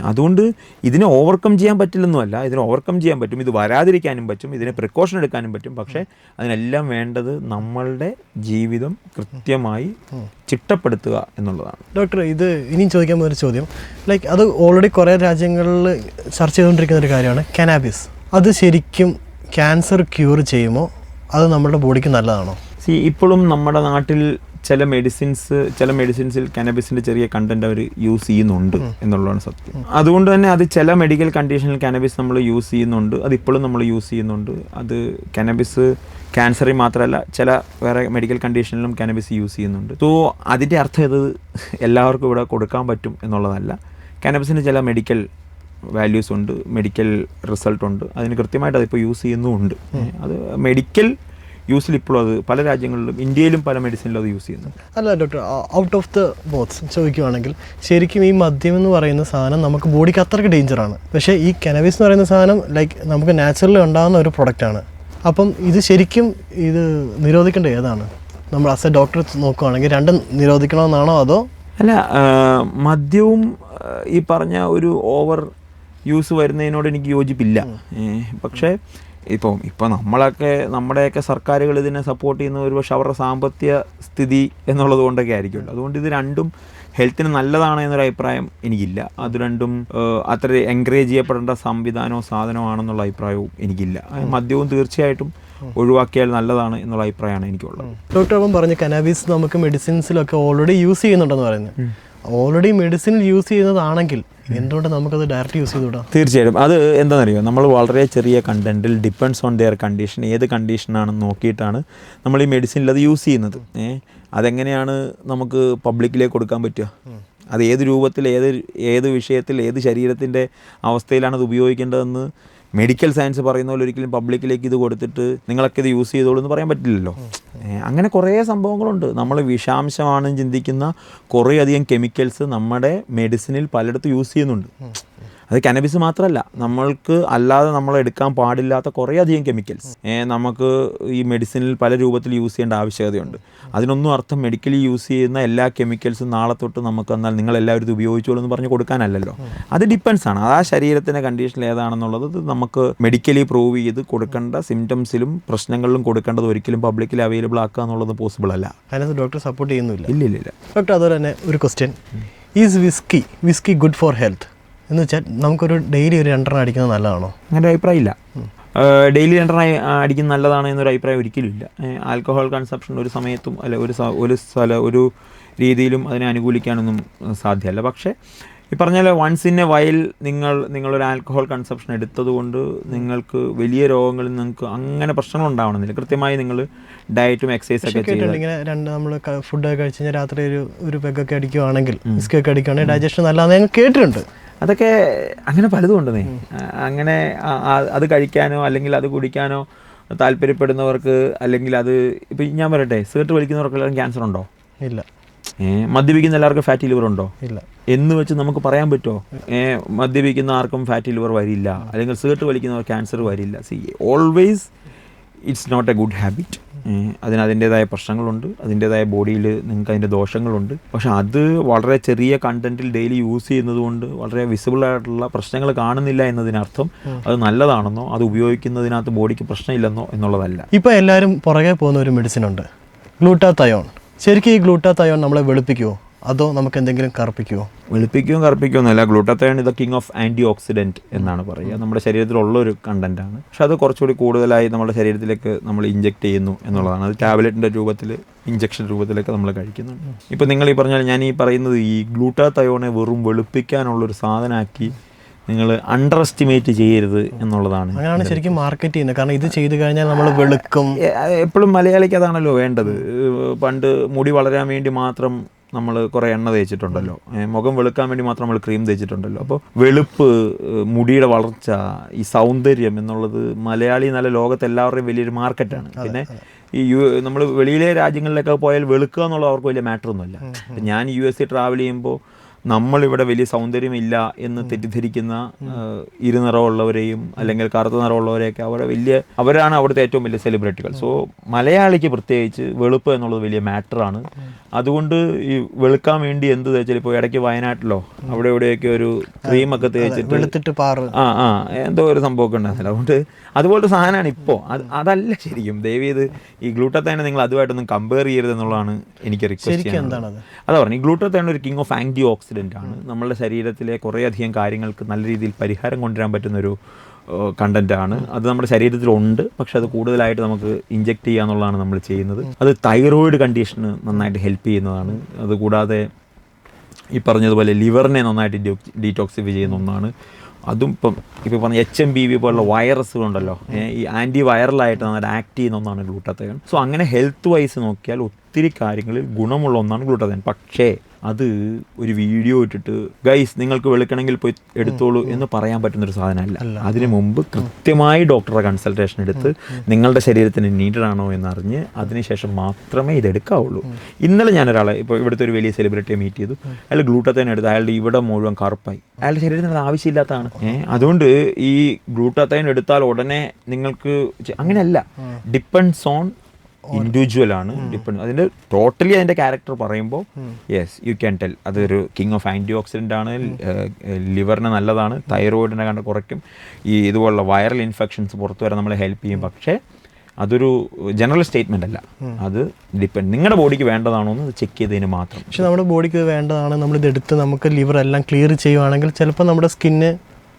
അതുകൊണ്ട് ഇതിനെ ഓവർകം ചെയ്യാൻ പറ്റില്ലെന്നുമല്ല, ഇതിനെ ഓവർകം ചെയ്യാൻ പറ്റും, ഇത് വരാതിരിക്കാനും പറ്റും, ഇതിനെ പ്രിക്കോഷൻ എടുക്കാനും പറ്റും. പക്ഷേ അതിനെല്ലാം വേണ്ടത് നമ്മളുടെ ജീവിതം കൃത്യമായി ചിട്ടപ്പെടുത്തുക എന്നുള്ളതാണ്. ഡോക്ടർ, ഇത് ഇനിയും ചോദിക്കാൻ പോകുന്ന ഒരു ചോദ്യം, ലൈക്ക് അത് ഓൾറെഡി കുറേ രാജ്യങ്ങളിൽ ചർച്ച ചെയ്തുകൊണ്ടിരിക്കുന്ന ഒരു കാര്യമാണ് കാനാബിസ്. അത് ശരിക്കും ക്യാൻസർ ക്യൂർ ചെയ്യുമോ? അത് നമ്മുടെ ബോഡിക്ക് നല്ലതാണോ? ഇപ്പോഴും നമ്മുടെ നാട്ടിൽ ചില മെഡിസിൻസിൽ കാനബിസിൻ്റെ ചെറിയ കണ്ടന്റ് അവർ യൂസ് ചെയ്യുന്നുണ്ട് എന്നുള്ളതാണ് സത്യം. അതുകൊണ്ട് തന്നെ അത് ചില മെഡിക്കൽ കണ്ടീഷനിൽ കാനബിസ് നമ്മൾ യൂസ് ചെയ്യുന്നുണ്ട്, അതിപ്പോഴും നമ്മൾ യൂസ് ചെയ്യുന്നുണ്ട്. അത് കാനബിസ് ക്യാൻസറിൽ മാത്രമല്ല ചില വേറെ മെഡിക്കൽ കണ്ടീഷനിലും കാനബിസ് യൂസ് ചെയ്യുന്നുണ്ട്. സോ അതിൻ്റെ അർത്ഥം ഇത് എല്ലാവർക്കും ഇവിടെ കൊടുക്കാൻ പറ്റും എന്നുള്ളതല്ല. കാനബിസിന് ചില മെഡിക്കൽ വാല്യൂസ് ഉണ്ട്, മെഡിക്കൽ റിസൾട്ട് ഉണ്ട്, അതിന് കൃത്യമായിട്ട് അതിപ്പോൾ യൂസ് ചെയ്യുന്നുമുണ്ട്. അത് മെഡിക്കൽ യൂസിൽ ഇപ്പോഴും അത് പല രാജ്യങ്ങളിലും ഇന്ത്യയിലും പല മെഡിസിനിലും അത് യൂസ് ചെയ്യുന്നുണ്ട്. അല്ല doctor, out of the box ചോദിക്കുവാണെങ്കിൽ ശരിക്കും ഈ മദ്യം എന്ന് പറയുന്ന സാധനം നമുക്ക് ബോഡിക്ക് അത്രയ്ക്ക് ഡേഞ്ചറാണ്. പക്ഷേ ഈ കാനബിസ് എന്ന് പറയുന്ന സാധനം ലൈക്ക് നമുക്ക് നാച്ചുറലി ഉണ്ടാകുന്ന ഒരു പ്രൊഡക്റ്റാണ്. അപ്പം ഇത് ശരിക്കും ഇത് നിരോധിക്കേണ്ട ഏതാണ്? നമ്മൾ ആസ് എ ഡോക്ടർ നോക്കുകയാണെങ്കിൽ രണ്ടും നിരോധിക്കണമെന്നാണോ അതോ? അല്ല, മദ്യവും ഈ പറഞ്ഞ ഒരു ഓവർ യൂസ് വരുന്നതിനോട് എനിക്ക് യോജിപ്പില്ല. പക്ഷേ ഇപ്പോൾ നമ്മുടെയൊക്കെ സർക്കാരുകൾ ഇതിനെ സപ്പോർട്ട് ചെയ്യുന്ന ഒരു പക്ഷേ അവരുടെ സാമ്പത്തിക സ്ഥിതി എന്നുള്ളത് കൊണ്ടൊക്കെ ആയിരിക്കുമല്ലോ. അതുകൊണ്ട് ഇത് രണ്ടും ഹെൽത്തിന് നല്ലതാണ് എന്നൊരു അഭിപ്രായം എനിക്കില്ല. അത് രണ്ടും അത്ര എൻകറേജ് ചെയ്യപ്പെടേണ്ട സംവിധാനമോ സാധനമോ ആണെന്നുള്ള അഭിപ്രായവും എനിക്കില്ല. മദ്യവും തീർച്ചയായിട്ടും ഒഴിവാക്കിയാൽ നല്ലതാണ് എന്നുള്ള അഭിപ്രായമാണ് എനിക്കുള്ളത്. ഡോക്ടർ അപ്പം പറഞ്ഞ് കനാബിസ് നമുക്ക് മെഡിസിൻസിലൊക്കെ ഓൾറെഡി യൂസ് ചെയ്യുന്നുണ്ടെന്ന് പറയുന്നത്. ഓൾറെഡി മെഡിസിനിൽ യൂസ് ചെയ്യുന്നതാണെങ്കിൽ എന്തുകൊണ്ട് നമുക്കത് ഡയറക്റ്റ് യൂസ് ചെയ്തുകൂടാ? തീർച്ചയായിട്ടും. അത് എന്താണെന്നറിയോ, നമ്മൾ വളരെ ചെറിയ കണ്ടൻറ്റിൽ ഡിപ്പെൻഡ്സ് ഓൺ ദെയർ കണ്ടീഷൻ, ഏത് കണ്ടീഷനാണെന്ന് നോക്കിയിട്ടാണ് നമ്മൾ ഈ മെഡിസിനിൽ അത് യൂസ് ചെയ്യുന്നത്. അതെങ്ങനെയാണ് നമുക്ക് പബ്ലിക്കിലേക്ക് കൊടുക്കാൻ പറ്റുക? അത് ഏത് രൂപത്തിൽ, ഏത് വിഷയത്തിൽ, ഏത് ശരീരത്തിൻ്റെ അവസ്ഥയിലാണ് അത് ഉപയോഗിക്കേണ്ടതെന്ന് മെഡിക്കൽ സയൻസ് പറയുന്ന പോലെ ഒരിക്കലും പബ്ലിക്കിലേക്ക് ഇത് കൊടുത്തിട്ട് നിങ്ങളൊക്കെ ഇത് യൂസ് ചെയ്തോളൂ എന്ന് പറയാൻ പറ്റില്ലല്ലോ. അങ്ങനെ കുറേ സംഭവങ്ങളുണ്ട്. നമ്മൾ വിഷാംശമാണെന്ന് ചിന്തിക്കുന്ന കുറേയധികം കെമിക്കൽസ് നമ്മുടെ മെഡിസിനിൽ പലയിടത്തും യൂസ് ചെയ്യുന്നുണ്ട്. അത് കാനബിസ് മാത്രമല്ല, നമ്മൾക്ക് അല്ലാതെ നമ്മൾ എടുക്കാൻ പാടില്ലാത്ത കുറേയധികം കെമിക്കൽസ് നമുക്ക് ഈ മെഡിസിനിൽ പല രൂപത്തിൽ യൂസ് ചെയ്യേണ്ട ആവശ്യകതയുണ്ട്. അതിനൊന്നും അർത്ഥം മെഡിക്കലി യൂസ് ചെയ്യുന്ന എല്ലാ കെമിക്കൽസും നാളെ തൊട്ട് നമുക്ക് എന്നാൽ നിങ്ങളെല്ലാവരും ഇത് ഉപയോഗിച്ചോളൂ എന്ന് പറഞ്ഞ് കൊടുക്കാനല്ലല്ലോ. അത് ഡിപ്പെൻസ് ആണ്. ആ ശരീരത്തിൻ്റെ കണ്ടീഷൻ ഏതാണെന്നുള്ളത് നമുക്ക് മെഡിക്കലി പ്രൂവ് ചെയ്ത് കൊടുക്കേണ്ട സിംറ്റംസിലും പ്രശ്നങ്ങളിലും കൊടുക്കേണ്ടത് ഒരിക്കലും പബ്ലിക്കലി അവൈലബിൾ ആക്കുക എന്നുള്ളത് പോസിബിൾ അല്ല. അതിനകത്ത് ഡോക്ടർ സപ്പോർട്ട് ചെയ്യുന്നില്ല. ഇല്ല. ഡോക്ടർ, അതുപോലെ തന്നെ ഒരു question, is whisky good for health എന്ന് വെച്ചാൽ നമുക്കൊരു ഡെയിലി ഒരു 2 അടിക്കുന്നത് നല്ലതാണോ? അങ്ങനെ അഭിപ്രായം ഇല്ല. ഡെയിലി 2 അടിക്കുന്നത് നല്ലതാണ് എന്നൊരു അഭിപ്രായം ഒരിക്കലും ഇല്ല. ആൽക്കഹോൾ കൺസപ്ഷൻ ഒരു സമയത്തും അല്ല ഒരു രീതിയിലും അതിനെ അനുകൂലിക്കാനൊന്നും സാധ്യമല്ല. പക്ഷേ ഈ പറഞ്ഞാൽ വൺസ് ഇൻ എ വൈൽ നിങ്ങളൊരു ആൽക്കഹോൾ കൺസപ്ഷൻ എടുത്തതുകൊണ്ട് നിങ്ങൾക്ക് വലിയ രോഗങ്ങളിൽ നിങ്ങൾക്ക് അങ്ങനെ പ്രശ്നങ്ങൾ ഉണ്ടാവണമെന്നില്ല. കൃത്യമായി നിങ്ങൾ ഡയറ്റും എക്സസൈസൊക്കെ ചെയ്ത് ഇങ്ങനെ നമ്മൾ ഫുഡൊക്കെ കഴിച്ച് കഴിഞ്ഞാൽ രാത്രി ഒരു പെഗൊക്കെ അടിക്കുകയാണെങ്കിൽ വിസ്കൊക്കെ അടിക്കുകയാണെങ്കിൽ ഡൈജഷൻ നല്ലതാണെന്ന് ഞാൻ കേട്ടിട്ടുണ്ട്. അതൊക്കെ അങ്ങനെ പലതും ഉണ്ടെന്നേ. അങ്ങനെ അത് കഴിക്കാനോ അല്ലെങ്കിൽ അത് കുടിക്കാനോ താല്പര്യപ്പെടുന്നവർക്ക്, അല്ലെങ്കിൽ അത് ഇപ്പം ഞാൻ പറയട്ടെ, സിഗരറ്റ് വലിക്കുന്നവർക്കെല്ലാം ക്യാൻസർ ഉണ്ടോ? ഇല്ല. മദ്യപിക്കുന്ന എല്ലാവർക്കും ഫാറ്റി ലിവർ ഉണ്ടോ? ഇല്ല. എന്ന് വെച്ച് നമുക്ക് പറയാൻ പറ്റുമോ മദ്യപിക്കുന്ന ആർക്കും ഫാറ്റി ലിവർ വരില്ല, അല്ലെങ്കിൽ സിഗരറ്റ് വലിക്കുന്നവർ ക്യാൻസർ വരില്ല? See, always it's not a good habit. അതിൻ്റേതായ പ്രശ്നങ്ങളുണ്ട്, അതിൻ്റേതായ ബോഡിയിൽ നിങ്ങൾക്ക് അതിൻ്റെ ദോഷങ്ങളുണ്ട്. പക്ഷെ അത് വളരെ ചെറിയ കണ്ടൻറ്റിൽ ഡെയിലി യൂസ് ചെയ്യുന്നത് കൊണ്ട് വളരെ വിസിബിളായിട്ടുള്ള പ്രശ്നങ്ങൾ കാണുന്നില്ല എന്നതിനർത്ഥം അത് നല്ലതാണെന്നോ അത് ഉപയോഗിക്കുന്നതിനകത്ത് ബോഡിക്ക് പ്രശ്നമില്ലെന്നോ എന്നുള്ളതല്ല. ഇപ്പോൾ എല്ലാവരും പുറകെ പോകുന്ന ഒരു മെഡിസിൻ ഉണ്ട്, ഗ്ലൂട്ടാതയോൺ. ശരിക്കും ഈ ഗ്ലൂട്ടാതയോൺ നമ്മളെ വെളുപ്പിക്കുമോ അതോ നമുക്ക് എന്തെങ്കിലും കറുപ്പിക്കുമോ? കറുപ്പിക്കുമെന്നല്ല. ഗ്ലൂട്ടാതയോൺ ഇത് കിങ് ഓഫ് ആൻറ്റി ഓക്സിഡൻറ്റ് എന്നാണ് പറയുക. നമ്മുടെ ശരീരത്തിലുള്ളൊരു കണ്ടൻറ്റാണ്. പക്ഷെ അത് കുറച്ചുകൂടി കൂടുതലായി നമ്മുടെ ശരീരത്തിലേക്ക് നമ്മൾ ഇഞ്ചെക്ട് ചെയ്യുന്നു എന്നുള്ളതാണ്. അത് ടാബ്ലറ്റിൻ്റെ രൂപത്തിൽ, ഇഞ്ചക്ഷൻ രൂപത്തിലൊക്കെ നമ്മൾ കഴിക്കുന്നുണ്ട്. ഇപ്പോൾ നിങ്ങൾ ഈ പറഞ്ഞാൽ ഞാൻ ഈ പറയുന്നത് ഈ ഗ്ലൂട്ടാതയോണെ വെറും വെളുപ്പിക്കാനുള്ളൊരു സാധനമാക്കി നിങ്ങൾ അണ്ടർ എസ്റ്റിമേറ്റ് ചെയ്യരുത് എന്നുള്ളതാണ്. അങ്ങനെയാണ് ശരിക്കും മാർക്കറ്റ് ചെയ്യുന്നത്. കാരണം ഇത് ചെയ്ത് കഴിഞ്ഞാൽ നമ്മൾ വെളുക്കും. എപ്പോഴും മലയാളിക്ക് അതാണല്ലോ വേണ്ടത്. പണ്ട് മുടി വളരാൻ വേണ്ടി മാത്രം നമ്മൾ കുറേ എണ്ണ തേച്ചിട്ടുണ്ടല്ലോ, മുഖം വെളുക്കാൻ വേണ്ടി മാത്രം നമ്മൾ ക്രീം തേച്ചിട്ടുണ്ടല്ലോ. അപ്പോൾ വെളുപ്പ്, മുടിയുടെ വളർച്ച, ഈ സൗന്ദര്യം എന്നുള്ളത് മലയാളി നല്ല ലോകത്ത് എല്ലാവരുടെയും വലിയൊരു മാർക്കറ്റാണ്. പിന്നെ ഈ നമ്മൾ വെളിയിലെ രാജ്യങ്ങളിലൊക്കെ പോയാൽ വെളുക്കുക എന്നുള്ളത് അവർക്ക് വലിയ മാറ്ററൊന്നുമില്ല. ഞാൻ US ട്രാവൽ ചെയ്യുമ്പോൾ നമ്മളിവിടെ വലിയ സൗന്ദര്യമില്ല എന്ന് തെറ്റിദ്ധരിക്കുന്ന ഇരുനിറമുള്ളവരെയും അല്ലെങ്കിൽ കറുത്ത നിറമുള്ളവരെയൊക്കെ അവരാണ് അവിടുത്തെ ഏറ്റവും വലിയ സെലിബ്രിറ്റികൾ. സോ മലയാളിക്ക് പ്രത്യേകിച്ച് വെളുപ്പ് എന്നുള്ളത് വലിയ മാറ്ററാണ്. അതുകൊണ്ട് ഈ വെളുക്കാൻ വേണ്ടി എന്ത് തേച്ചാൽ, ഇപ്പോൾ ഇടയ്ക്ക് വയനാട്ടിലോ അവിടെ എവിടെയൊക്കെ ഒരു ക്രീമൊക്കെ തേച്ചിട്ട് എന്തോ ഒരു സംഭവമൊക്കെ ഉണ്ടായിരുന്നില്ല. അതുകൊണ്ട് അതുപോലത്തെ സാധനമാണ് ഇപ്പോൾ. അതല്ല ശരിക്കും. ദയവേത് ഈ ഗ്ലൂട്ടാതയോൺ നിങ്ങൾ അതുമായിട്ടൊന്നും കമ്പയർ ചെയ്യരുത് എന്നുള്ളതാണ് എനിക്ക് റിക്വസ്റ്റ് ചെയ്യുന്നത്. അതാ പറഞ്ഞു, ഈ ഗ്ലൂട്ടാതയോൺ ഒരു കിങ് ഓഫ് ആൻറ്റി ഓക്സിഡൻ്റ് ആണ്. നമ്മളുടെ ശരീരത്തിലെ കുറേയധികം കാര്യങ്ങൾക്ക് നല്ല രീതിയിൽ പരിഹാരം കൊണ്ടുവരാൻ പറ്റുന്നൊരു കണ്ടൻറ്റാണ്. അത് നമ്മുടെ ശരീരത്തിലുണ്ട്, പക്ഷെ അത് കൂടുതലായിട്ട് നമുക്ക് ഇഞ്ചെക്ട് ചെയ്യുക എന്നുള്ളതാണ് നമ്മൾ ചെയ്യുന്നത്. അത് തൈറോയിഡ് കണ്ടീഷന് നന്നായിട്ട് ഹെൽപ്പ് ചെയ്യുന്നതാണ്. അതുകൂടാതെ ഈ പറഞ്ഞതുപോലെ ലിവറിനെ നന്നായിട്ട് ഡീറ്റോക്സിഫൈ ചെയ്യുന്ന ഒന്നാണ്. അതും ഇപ്പോൾ പറഞ്ഞ HMBV പോലുള്ള വൈറസുകളുണ്ടല്ലോ, ഈ ആൻറ്റി വൈറലായിട്ട് നന്നായിട്ട് ആക്ട് ചെയ്യുന്ന ഒന്നാണ് ഗ്ലൂട്ടാതയോൺ. സോ അങ്ങനെ ഹെൽത്ത് വൈസ് നോക്കിയാൽ ഒത്തിരി കാര്യങ്ങളിൽ ഗുണമുള്ള ഒന്നാണ് ഗ്ലൂട്ടാതയോൺ. പക്ഷേ അത് ഒരു വീഡിയോ ഇട്ടിട്ട് ഗൈസ് നിങ്ങൾക്ക് വെളുക്കണമെങ്കിൽ പോയി എടുത്തോളൂ എന്ന് പറയാൻ പറ്റുന്നൊരു സാധനമല്ല. അതിനു മുമ്പ് കൃത്യമായി ഡോക്ടറെ കൺസൾട്ടേഷൻ എടുത്ത് നിങ്ങളുടെ ശരീരത്തിന് നീഡഡ് ആണോ എന്നറിഞ്ഞ് അതിനുശേഷം മാത്രമേ ഇതെടുക്കാവുള്ളൂ. ഇന്നലെ ഞാനൊരാളെ, ഇപ്പോൾ ഇവിടുത്തെ ഒരു വലിയ സെലിബ്രിറ്റിയെ മീറ്റ് ചെയ്തു. അയാൾ ഗ്ലൂട്ടാതയോൺ എടുത്ത് അയാളുടെ ഇവിടെ മുഴുവൻ കറുപ്പായി. അയാളുടെ ശരീരത്തിന് അത് ആവശ്യമില്ലാത്തതാണ്. അതുകൊണ്ട് ഈ ഗ്ലൂട്ടാതയോൺ എടുത്താൽ ഉടനെ നിങ്ങൾക്ക് അങ്ങനെയല്ല. ഡിപ്പെൻഡ്സ് ഓൺ ഇൻഡിവിജ്വൽ ആണ്. അതിൻ്റെ ടോട്ടലി അതിൻ്റെ ക്യാരക്ടർ പറയുമ്പോൾ യെസ് യു ക്യാൻ ടെൽ അതൊരു കിങ് ഓഫ് ആൻറ്റി ഓക്സിഡൻ്റ് ആണ്. ലിവറിന് നല്ലതാണ്, തൈറോയിഡിനെ കണ്ട് കുറയ്ക്കും, ഈ ഇതുപോലുള്ള വൈറൽ ഇൻഫെക്ഷൻസ് പുറത്തു വരാൻ നമ്മളെ ഹെൽപ്പ് ചെയ്യും. പക്ഷേ അതൊരു ജനറൽ സ്റ്റേറ്റ്മെൻ്റ് അല്ല. അത് നിങ്ങളുടെ ബോഡിക്ക് വേണ്ടതാണോ എന്ന് ചെക്ക് ചെയ്തതിന് മാത്രം. പക്ഷെ നമ്മുടെ ബോഡിക്ക് വേണ്ടതാണ് നമ്മളിതെടുത്ത് നമുക്ക് ലിവർ എല്ലാം ക്ലിയർ ചെയ്യുവാണെങ്കിൽ ചിലപ്പോൾ നമ്മുടെ സ്കിന്ന്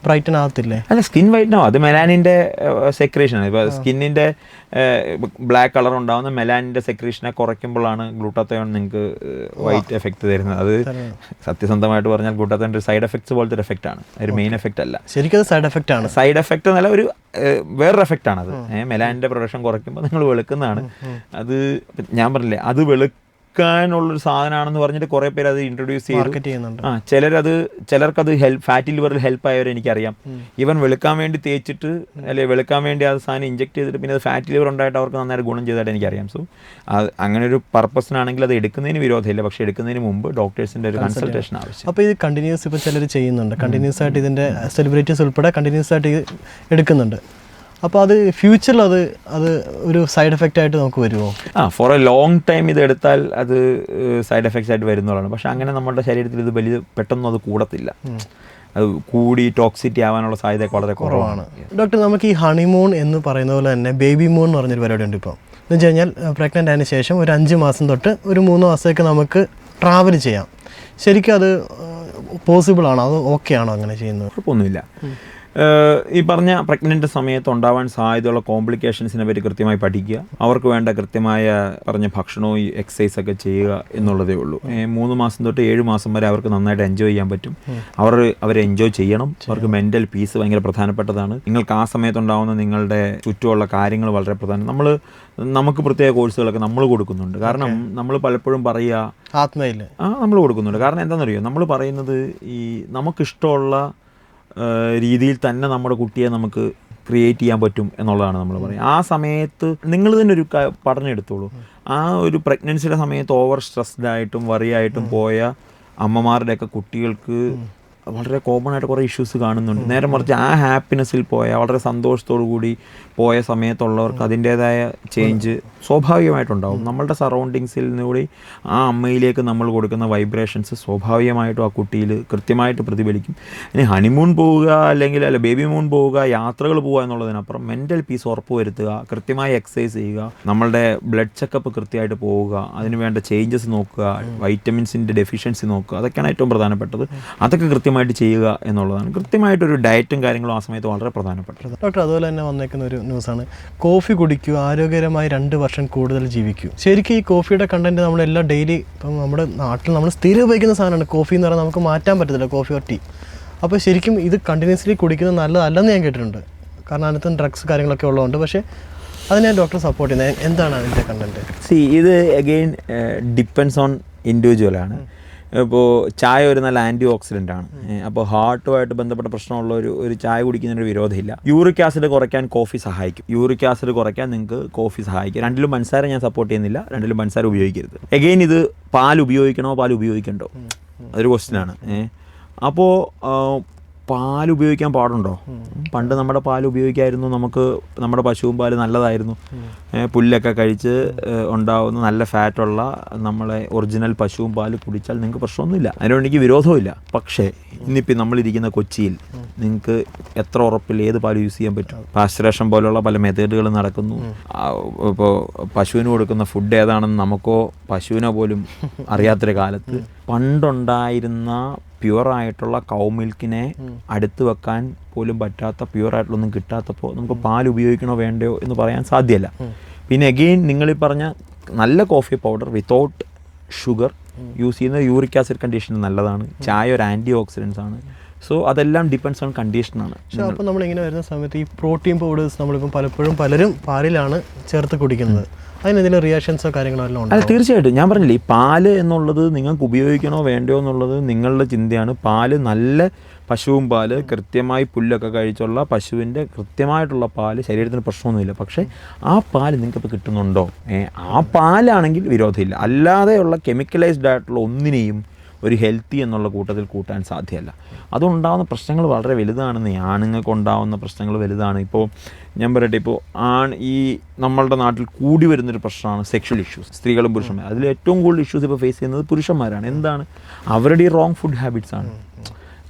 ബ്രൈറ്റൻ ആകത്തില്ലേ? അല്ല, സ്കിൻ വൈറ്റൻ ആവും. അത് മെലാനിൻ്റെ സെക്രീഷനാണ്. ഇപ്പോൾ സ്കിന്നിൻ്റെ ബ്ലാക്ക് കളർ ഉണ്ടാകുന്ന മെലാനിൻ്റെ സെക്രീഷനെ കുറയ്ക്കുമ്പോഴാണ് ഗ്ലൂട്ടാതയോൺ നിങ്ങൾക്ക് വൈറ്റ് എഫക്റ്റ് തരുന്നത്. അത് സത്യസന്ധമായിട്ട് പറഞ്ഞാൽ ഗ്ലൂട്ടാതയോൺ ഒരു സൈഡ് എഫക്ട്സ് പോലത്തെ ഒരു എഫക്റ്റ് ആണ്, ഒരു മെയിൻ എഫക്റ്റ് അല്ല. ശരിക്കും അത് സൈഡ് എഫക്റ്റ് ആണ്. സൈഡ് എഫക്റ്റ് എന്നല്ല, ഒരു വേറൊരു എഫക്റ്റ് ആണത്. മെലാനിൻ്റെ പ്രൊഡക്ഷൻ കുറയ്ക്കുമ്പോൾ നിങ്ങൾ വെളുക്കുന്നതാണ്. അത് ഞാൻ പറഞ്ഞില്ലേ, അത് എടുക്കാനുള്ളൊരു സാധനമാണെന്ന് പറഞ്ഞിട്ട് കുറേ പേര് അത് ഇൻട്രൊഡ്യൂസ് മാർക്കറ്റ് ചെയ്തു. ചെയ്യുന്നുണ്ട്. ചിലർക്കത് ഫാറ്റി ലിവറിൽ ഹെൽപ്പ് ആയവരെ എനിക്കറിയാം. ഈവൻ വെളുക്കാൻ വേണ്ടി തേച്ചിട്ട് അല്ലെങ്കിൽ വെളുക്കാൻ വേണ്ടി ആ സാധനം ഇഞ്ചെക്ട് ചെയ്തിട്ട് പിന്നെ അത് ഫാറ്റി ലിവർ ഉണ്ടായിട്ട് അവർക്ക് നന്നായിട്ട് ഗുണം ചെയ്തതായിട്ട് എനിക്കറിയാം. സോ അങ്ങനെ ഒരു പർപ്പസിനാണെങ്കിൽ അത് എടുക്കുന്നതിന് വിരോധമില്ല, പക്ഷേ എടുക്കുന്നതിന് മുമ്പ് ഡോക്ടേഴ്സിൻ്റെ ഒരു കൺസൾട്ടേഷൻ ആവശ്യം. അപ്പോൾ ഇത് കണ്ടിന്യൂസ് ഇപ്പോൾ ചിലർ ചെയ്യുന്നുണ്ട്, കണ്ടിന്യൂസ് ആയിട്ട് ഇതിൻ്റെ സെലിബ്രിറ്റീസ് ഉൾപ്പെടെ കണ്ടിന്യൂസ് ആയിട്ട് എടുക്കുന്നുണ്ട്. അപ്പോൾ അത് ഫ്യൂച്ചറിൽ അത് ഒരു സൈഡ് എഫക്റ്റ് ആയിട്ട് നമുക്ക് വരുമോ? ഫോർ എ ലോങ് ടൈം ഇത് എടുത്താൽ അത് സൈഡ് എഫക്ട്സ് ആയിട്ട് വരുന്നതാണ്. പക്ഷേ അങ്ങനെ നമ്മുടെ ശരീരത്തിൽ ഇത് പെട്ടെന്ന് അത് കൂടത്തില്ല. അത് കൂടി ടോക്സിറ്റി ആവാനുള്ള സാധ്യത വളരെ കുറവാണ്. ഡോക്ടർ, നമുക്ക് ഈ ഹണിമൂൺ എന്ന് പറയുന്ന പോലെ തന്നെ ബേബി മൂൺ എന്ന് പറഞ്ഞൊരു പരിപാടി ഉണ്ട്. ഇപ്പോൾ എന്ന് വെച്ച് കഴിഞ്ഞാൽ പ്രഗ്നൻ്റ് ആയതിനു ശേഷം ഒരു 5 മാസം തൊട്ട് ഒരു 3 മാസത്തേക്ക് നമുക്ക് ട്രാവൽ ചെയ്യാം. ശരിക്കും അത് പോസിബിൾ ആണോ, അത് ഓക്കെ ആണോ അങ്ങനെ ചെയ്യുന്നത്? കുഴപ്പമൊന്നുമില്ല. ഈ പറഞ്ഞ പ്രഗ്നൻ്റ് സമയത്ത് ഉണ്ടാവാൻ സാധ്യതയുള്ള കോംപ്ലിക്കേഷൻസിനെ പറ്റി കൃത്യമായി പഠിക്കുക, അവർക്ക് വേണ്ട കൃത്യമായ പറഞ്ഞ ഭക്ഷണവും എക്സസൈസൊക്കെ ചെയ്യുക എന്നുള്ളതേ ഉള്ളൂ. 3 മാസം തൊട്ട് 7 മാസം വരെ അവർക്ക് നന്നായിട്ട് എൻജോയ് ചെയ്യാൻ പറ്റും. അവർ എൻജോയ് ചെയ്യണം. അവർക്ക് മെൻ്റൽ പീസ് ഭയങ്കര പ്രധാനപ്പെട്ടതാണ്. നിങ്ങൾക്ക് ആ സമയത്തുണ്ടാകുന്ന നിങ്ങളുടെ ചുറ്റുമുള്ള കാര്യങ്ങൾ വളരെ പ്രധാനം. നമുക്ക് പ്രത്യേക കോഴ്സുകളൊക്കെ നമ്മൾ കൊടുക്കുന്നുണ്ട്. കാരണം നമ്മൾ പലപ്പോഴും പറയുക ആത്മയിൽ നമ്മൾ കൊടുക്കുന്നുണ്ട്. കാരണം എന്താണെന്നറിയോ, നമ്മൾ പറയുന്നത് ഈ നമുക്കിഷ്ടമുള്ള രീതിയിൽ തന്നെ നമ്മുടെ കുട്ടിയെ നമുക്ക് ക്രിയേറ്റ് ചെയ്യാൻ പറ്റും എന്നുള്ളതാണ് നമ്മൾ പറയുക. ആ സമയത്ത് നിങ്ങൾ തന്നെ ഒരു പഠനം എടുത്തോളൂ. ആ ഒരു പ്രഗ്നൻസിയുടെ സമയത്ത് ഓവർ സ്ട്രെസ്ഡ് ആയിട്ടും വറിയായിട്ടും പോയ അമ്മമാരുടെയൊക്കെ കുട്ടികൾക്ക് വളരെ കോമൺ ആയിട്ട് കുറേ ഇഷ്യൂസ് കാണുന്നുണ്ട്. നേരെ മറിച്ച് ആ ഹാപ്പിനെസ്സിൽ പോയ വളരെ സന്തോഷത്തോടു കൂടി പോയ സമയത്തുള്ളവർക്ക് അതിൻ്റേതായ ചേഞ്ച് സ്വാഭാവികമായിട്ടുണ്ടാവും. നമ്മളുടെ സറൗണ്ടിങ്സിൽ നിന്നുകൂടി ആ അമ്മയിലേക്ക് നമ്മൾ കൊടുക്കുന്ന വൈബ്രേഷൻസ് സ്വാഭാവികമായിട്ടും ആ കുട്ടിയിൽ കൃത്യമായിട്ട് പ്രതിഫലിക്കും. ഇനി ഹണിമൂൺ പോവുക അല്ലെങ്കിൽ ബേബി മൂൺ പോവുക, യാത്രകൾ പോവുക എന്നുള്ളതിനപ്പുറം മെൻ്റൽ പീസ് ഉറപ്പ് വരുത്തുക, കൃത്യമായി എക്സസൈസ് ചെയ്യുക, നമ്മളുടെ ബ്ലഡ് ചെക്കപ്പ് കൃത്യമായിട്ട് പോവുക, അതിന് വേണ്ട ചേഞ്ചസ് നോക്കുക, വൈറ്റമിൻസിൻ്റെ ഡെഫിഷ്യൻസി നോക്കുക, അതൊക്കെയാണ് ഏറ്റവും പ്രധാനപ്പെട്ടത്. അതൊക്കെ കൃത്യമായിട്ട് ചെയ്യുക എന്നുള്ളതാണ്. കൃത്യമായിട്ടൊരു ഡയറ്റും കാര്യങ്ങളും ആ സമയത്ത് വളരെ പ്രധാനപ്പെട്ടത്. ഡോക്ടർ, അതുപോലെ തന്നെ വന്നേക്കുന്ന ഒരു ന്യൂസാണ്, കോഫി കുടിക്കൂ, ആരോഗ്യകരമായി 2 വർഷം കൂടുതൽ ജീവിക്കൂ. ശരിക്കും ഈ കോഫിയുടെ കണ്ടന്റ് നമ്മളെല്ലാം ഡെയിലി, ഇപ്പം നമ്മുടെ നാട്ടിൽ നമ്മൾ സ്ഥിരം ഉപയോഗിക്കുന്ന സാധനമാണ് കോഫി എന്ന് പറഞ്ഞാൽ, നമുക്ക് മാറ്റാൻ പറ്റത്തില്ല കോഫി ഓർ ടീ. അപ്പോൾ ശരിക്കും ഇത് കണ്ടിന്യൂസ്ലി കുടിക്കുന്നത് നല്ലതല്ലെന്ന് ഞാൻ കേട്ടിട്ടുണ്ട്. കാരണം അതിനകത്ത് ഡ്രഗ്സ് കാര്യങ്ങളൊക്കെ ഉള്ളതുകൊണ്ട്. പക്ഷേ അത് ഞാൻ ഡോക്ടർ സപ്പോർട്ട് ചെയ്യുന്നത്. എന്താണ് അതിൻ്റെ കണ്ടന്റ്? ഇത് അഗെയിൻ ഡിപ്പെൻസ് ഓൺ ഇൻഡിവിജ്വലാണ്. ഇപ്പോൾ ചായ ഒരു നല്ല ആൻറ്റി ഓക്സിഡൻ്റ് ആണ്. അപ്പോൾ ഹാർട്ടുമായിട്ട് ബന്ധപ്പെട്ട പ്രശ്നമുള്ള ഒരു ചായ കുടിക്കുന്നതിന് വിരോധമില്ല. യൂറിക് ആസിഡ് കുറയ്ക്കാൻ കോഫി സഹായിക്കും. യൂറിക് ആസിഡ് കുറയ്ക്കാൻ നിങ്ങൾക്ക് കോഫി സഹായിക്കും. രണ്ടിലും പഞ്ചസാര ഞാൻ സപ്പോർട്ട് ചെയ്യുന്നില്ല, രണ്ടിലും പഞ്ചസാര ഉപയോഗിക്കരുത്. എഗെയിൻ ഇത് പാൽ ഉപയോഗിക്കണോ പാൽ ഉപയോഗിക്കണ്ടോ അതൊരു ക്വസ്റ്റ്യനാണ്. അപ്പോൾ പാൽ ഉപയോഗിക്കാൻ പാടുണ്ടോ? പണ്ട് നമ്മുടെ പാൽ ഉപയോഗിക്കായിരുന്നു. നമുക്ക് നമ്മുടെ പശുവും പാൽ നല്ലതായിരുന്നു. പുല്ലൊക്കെ കഴിച്ച് ഉണ്ടാവുന്ന നല്ല ഫാറ്റുള്ള നമ്മളെ ഒറിജിനൽ പശുവും പാൽ കുടിച്ചാൽ നിങ്ങൾക്ക് പ്രശ്നമൊന്നുമില്ല, അതിനോട് എനിക്ക് വിരോധമില്ല. പക്ഷേ ഇന്നിപ്പോൾ നമ്മളിരിക്കുന്ന കൊച്ചിയിൽ നിങ്ങൾക്ക് എത്ര ഉറപ്പിൽ ഏത് പാൽ യൂസ് ചെയ്യാൻ പറ്റും? പാസ്ചറേഷൻ പോലുള്ള പല മെത്തേഡുകൾ നടക്കുന്നു. ഇപ്പോൾ പശുവിന് കൊടുക്കുന്ന ഫുഡ് ഏതാണെന്ന് നമുക്കോ പശുവിനോ പോലും അറിയാത്തൊരു കാലത്ത് പണ്ടുണ്ടായിരുന്ന പ്യുവറായിട്ടുള്ള കൗ മിൽക്കിനെ അടുത്ത് വെക്കാൻ പോലും പറ്റാത്ത പ്യുവറായിട്ടുള്ളൊന്നും കിട്ടാത്തപ്പോൾ നമുക്ക് പാൽ ഉപയോഗിക്കണോ വേണ്ടയോ എന്ന് പറയാൻ സാധ്യമല്ല. പിന്നെ അഗെയിൻ നിങ്ങളീ പറഞ്ഞ നല്ല coffee powder without sugar use ചെയ്യുന്നത് യൂറിക് ആസിഡ് കണ്ടീഷന് നല്ലതാണ്. ചായ ഒരു ആൻറ്റി ഓക്സിഡൻസ് ആണ്. സോ അതെല്ലാം ഡിപ്പെൻഡ്സ് ഓൺ കണ്ടീഷനാണ്. പക്ഷേ അപ്പോൾ നമ്മളിങ്ങനെ വരുന്ന സമയത്ത് ഈ പ്രോട്ടീൻ പൗഡേഴ്സ് നമ്മളിപ്പം പലരും പാലിലാണ് ചേർത്ത് കുടിക്കുന്നത്. അതിനെന്തെങ്കിലും റിയാക്ഷൻസോ കാര്യങ്ങളോ എല്ലാം ഉണ്ട്? അല്ല, തീർച്ചയായിട്ടും. ഞാൻ പറഞ്ഞില്ലേ, ഈ പാല് എന്നുള്ളത് നിങ്ങൾക്ക് ഉപയോഗിക്കണോ വേണ്ടയോ എന്നുള്ളത് നിങ്ങളുടെ ചിന്തയാണ്. പാല് നല്ല പശുവും പാല് കൃത്യമായി പുല്ലൊക്കെ കഴിച്ചുള്ള പശുവിൻ്റെ കൃത്യമായിട്ടുള്ള പാല് ശരീരത്തിന് പ്രശ്നമൊന്നുമില്ല. പക്ഷേ ആ പാല് നിങ്ങൾക്കിപ്പോൾ കിട്ടുന്നുണ്ടോ? ആ പാലാണെങ്കിൽ വിരോധമില്ല. അല്ലാതെയുള്ള കെമിക്കലൈസ്ഡ് ആയിട്ടുള്ള ഒന്നിനെയും ഒരു ഹെൽത്തി എന്നുള്ള കൂട്ടത്തിൽ കൂട്ടാൻ സാധ്യമല്ല. അതുണ്ടാകുന്ന പ്രശ്നങ്ങൾ വളരെ വലുതാണെന്ന്. ആണുങ്ങൾക്ക് ഉണ്ടാകുന്ന പ്രശ്നങ്ങൾ വലുതാണ്. ഇപ്പോൾ ഞാൻ പറയട്ടെ, ഇപ്പോൾ ഈ നമ്മളുടെ നാട്ടിൽ കൂടി വരുന്നൊരു പ്രശ്നമാണ് സെക്ഷൽ ഇഷ്യൂസ്. സ്ത്രീകളും പുരുഷന്മാരും അതിൽ ഏറ്റവും കൂടുതൽ ഇഷ്യൂസ് ഇപ്പോൾ ഫേസ് ചെയ്യുന്നത് പുരുഷന്മാരാണ്. എന്താണ്? അവരുടെ ഈ റോങ് ഫുഡ് ഹാബിറ്റ്സ് ആണ്.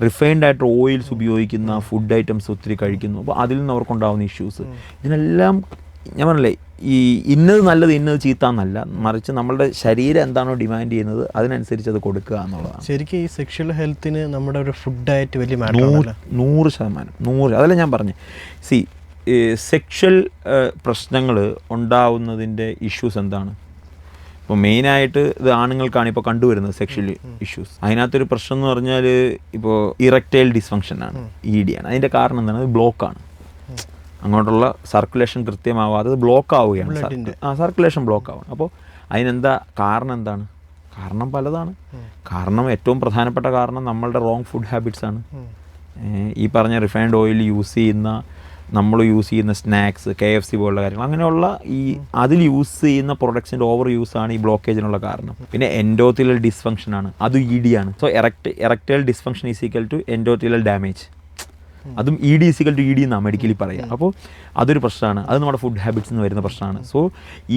റിഫൈൻഡ് ആയിട്ട് ഓയിൽസ് ഉപയോഗിക്കുന്ന ഫുഡ് ഐറ്റംസ് ഒത്തിരി കഴിക്കുന്നു. അപ്പോൾ അതിൽ നിന്ന് അവർക്കുണ്ടാകുന്ന ഇഷ്യൂസ്. ഇതിനെല്ലാം ഞാൻ പറഞ്ഞില്ലേ, ഈ ഇന്നത് നല്ലത് ഇന്നത് ചീത്ത എന്നല്ല, മറിച്ച് നമ്മളുടെ ശരീരം എന്താണോ ഡിമാൻഡ് ചെയ്യുന്നത് അതിനനുസരിച്ച് അത് കൊടുക്കുക എന്നുള്ളതാണ്. ശരിക്കും ഈ സെക്ഷൽ ഹെൽത്തിന് നമ്മുടെ ഒരു ഫുഡ് ഡയറ്റ് വലിയ 100%. അതല്ല ഞാൻ പറഞ്ഞു. സെക്ഷൽ പ്രശ്നങ്ങൾ ഉണ്ടാവുന്നതിൻ്റെ ഇഷ്യൂസ് എന്താണ്? ഇപ്പോൾ മെയിനായിട്ട് ഇത് ആണുങ്ങൾക്കാണ് ഇപ്പോൾ കണ്ടുവരുന്നത് സെക്ഷൽ ഇഷ്യൂസ്. അതിനകത്തൊരു പ്രശ്നം എന്ന് പറഞ്ഞാൽ ഇപ്പോൾ ഇറക്റ്റൈൽ ഡിസ്ഫങ്ഷനാണ്, ED ആണ്. അതിൻ്റെ കാരണം എന്താണ്? അത് ബ്ലോക്കാണ്. അങ്ങോട്ടുള്ള സർക്കുലേഷൻ കൃത്യമാവാതെ അത് ബ്ലോക്ക് ആവുകയാണ്. സർക്കുലേഷൻ ബ്ലോക്ക് ആവുകയാണ്. അപ്പോൾ അതിനെന്താ കാരണം? എന്താണ്? കാരണം പലതാണ്. കാരണം ഏറ്റവും പ്രധാനപ്പെട്ട കാരണം നമ്മളുടെ റോങ് ഫുഡ് ഹാബിറ്റ്സാണ്. ഈ പറഞ്ഞ റിഫൈൻഡ് ഓയിൽ യൂസ് ചെയ്യുന്ന, നമ്മൾ യൂസ് ചെയ്യുന്ന സ്നാക്സ്, KFC പോലുള്ള കാര്യങ്ങൾ, അങ്ങനെയുള്ള ഈ അതിൽ യൂസ് ചെയ്യുന്ന പ്രൊഡക്ട്സിൻ്റെ ഓവർ യൂസാണ് ഈ ബ്ലോക്കേജിനുള്ള കാരണം. പിന്നെ എൻഡോത്തിലൽ ഡിസ്ഫങ്ഷനാണ്, അത് ED ആണ്. So erectile dysfunction is equal to endothelial damage. അതും ED is equal to ED എന്നാണ് മെഡിക്കലി പറയുക. അപ്പോൾ അതൊരു പ്രശ്നമാണ്. അത് നമ്മുടെ ഫുഡ് ഹാബിറ്റ്സ് നിന്ന് വരുന്ന പ്രശ്നമാണ്. സോ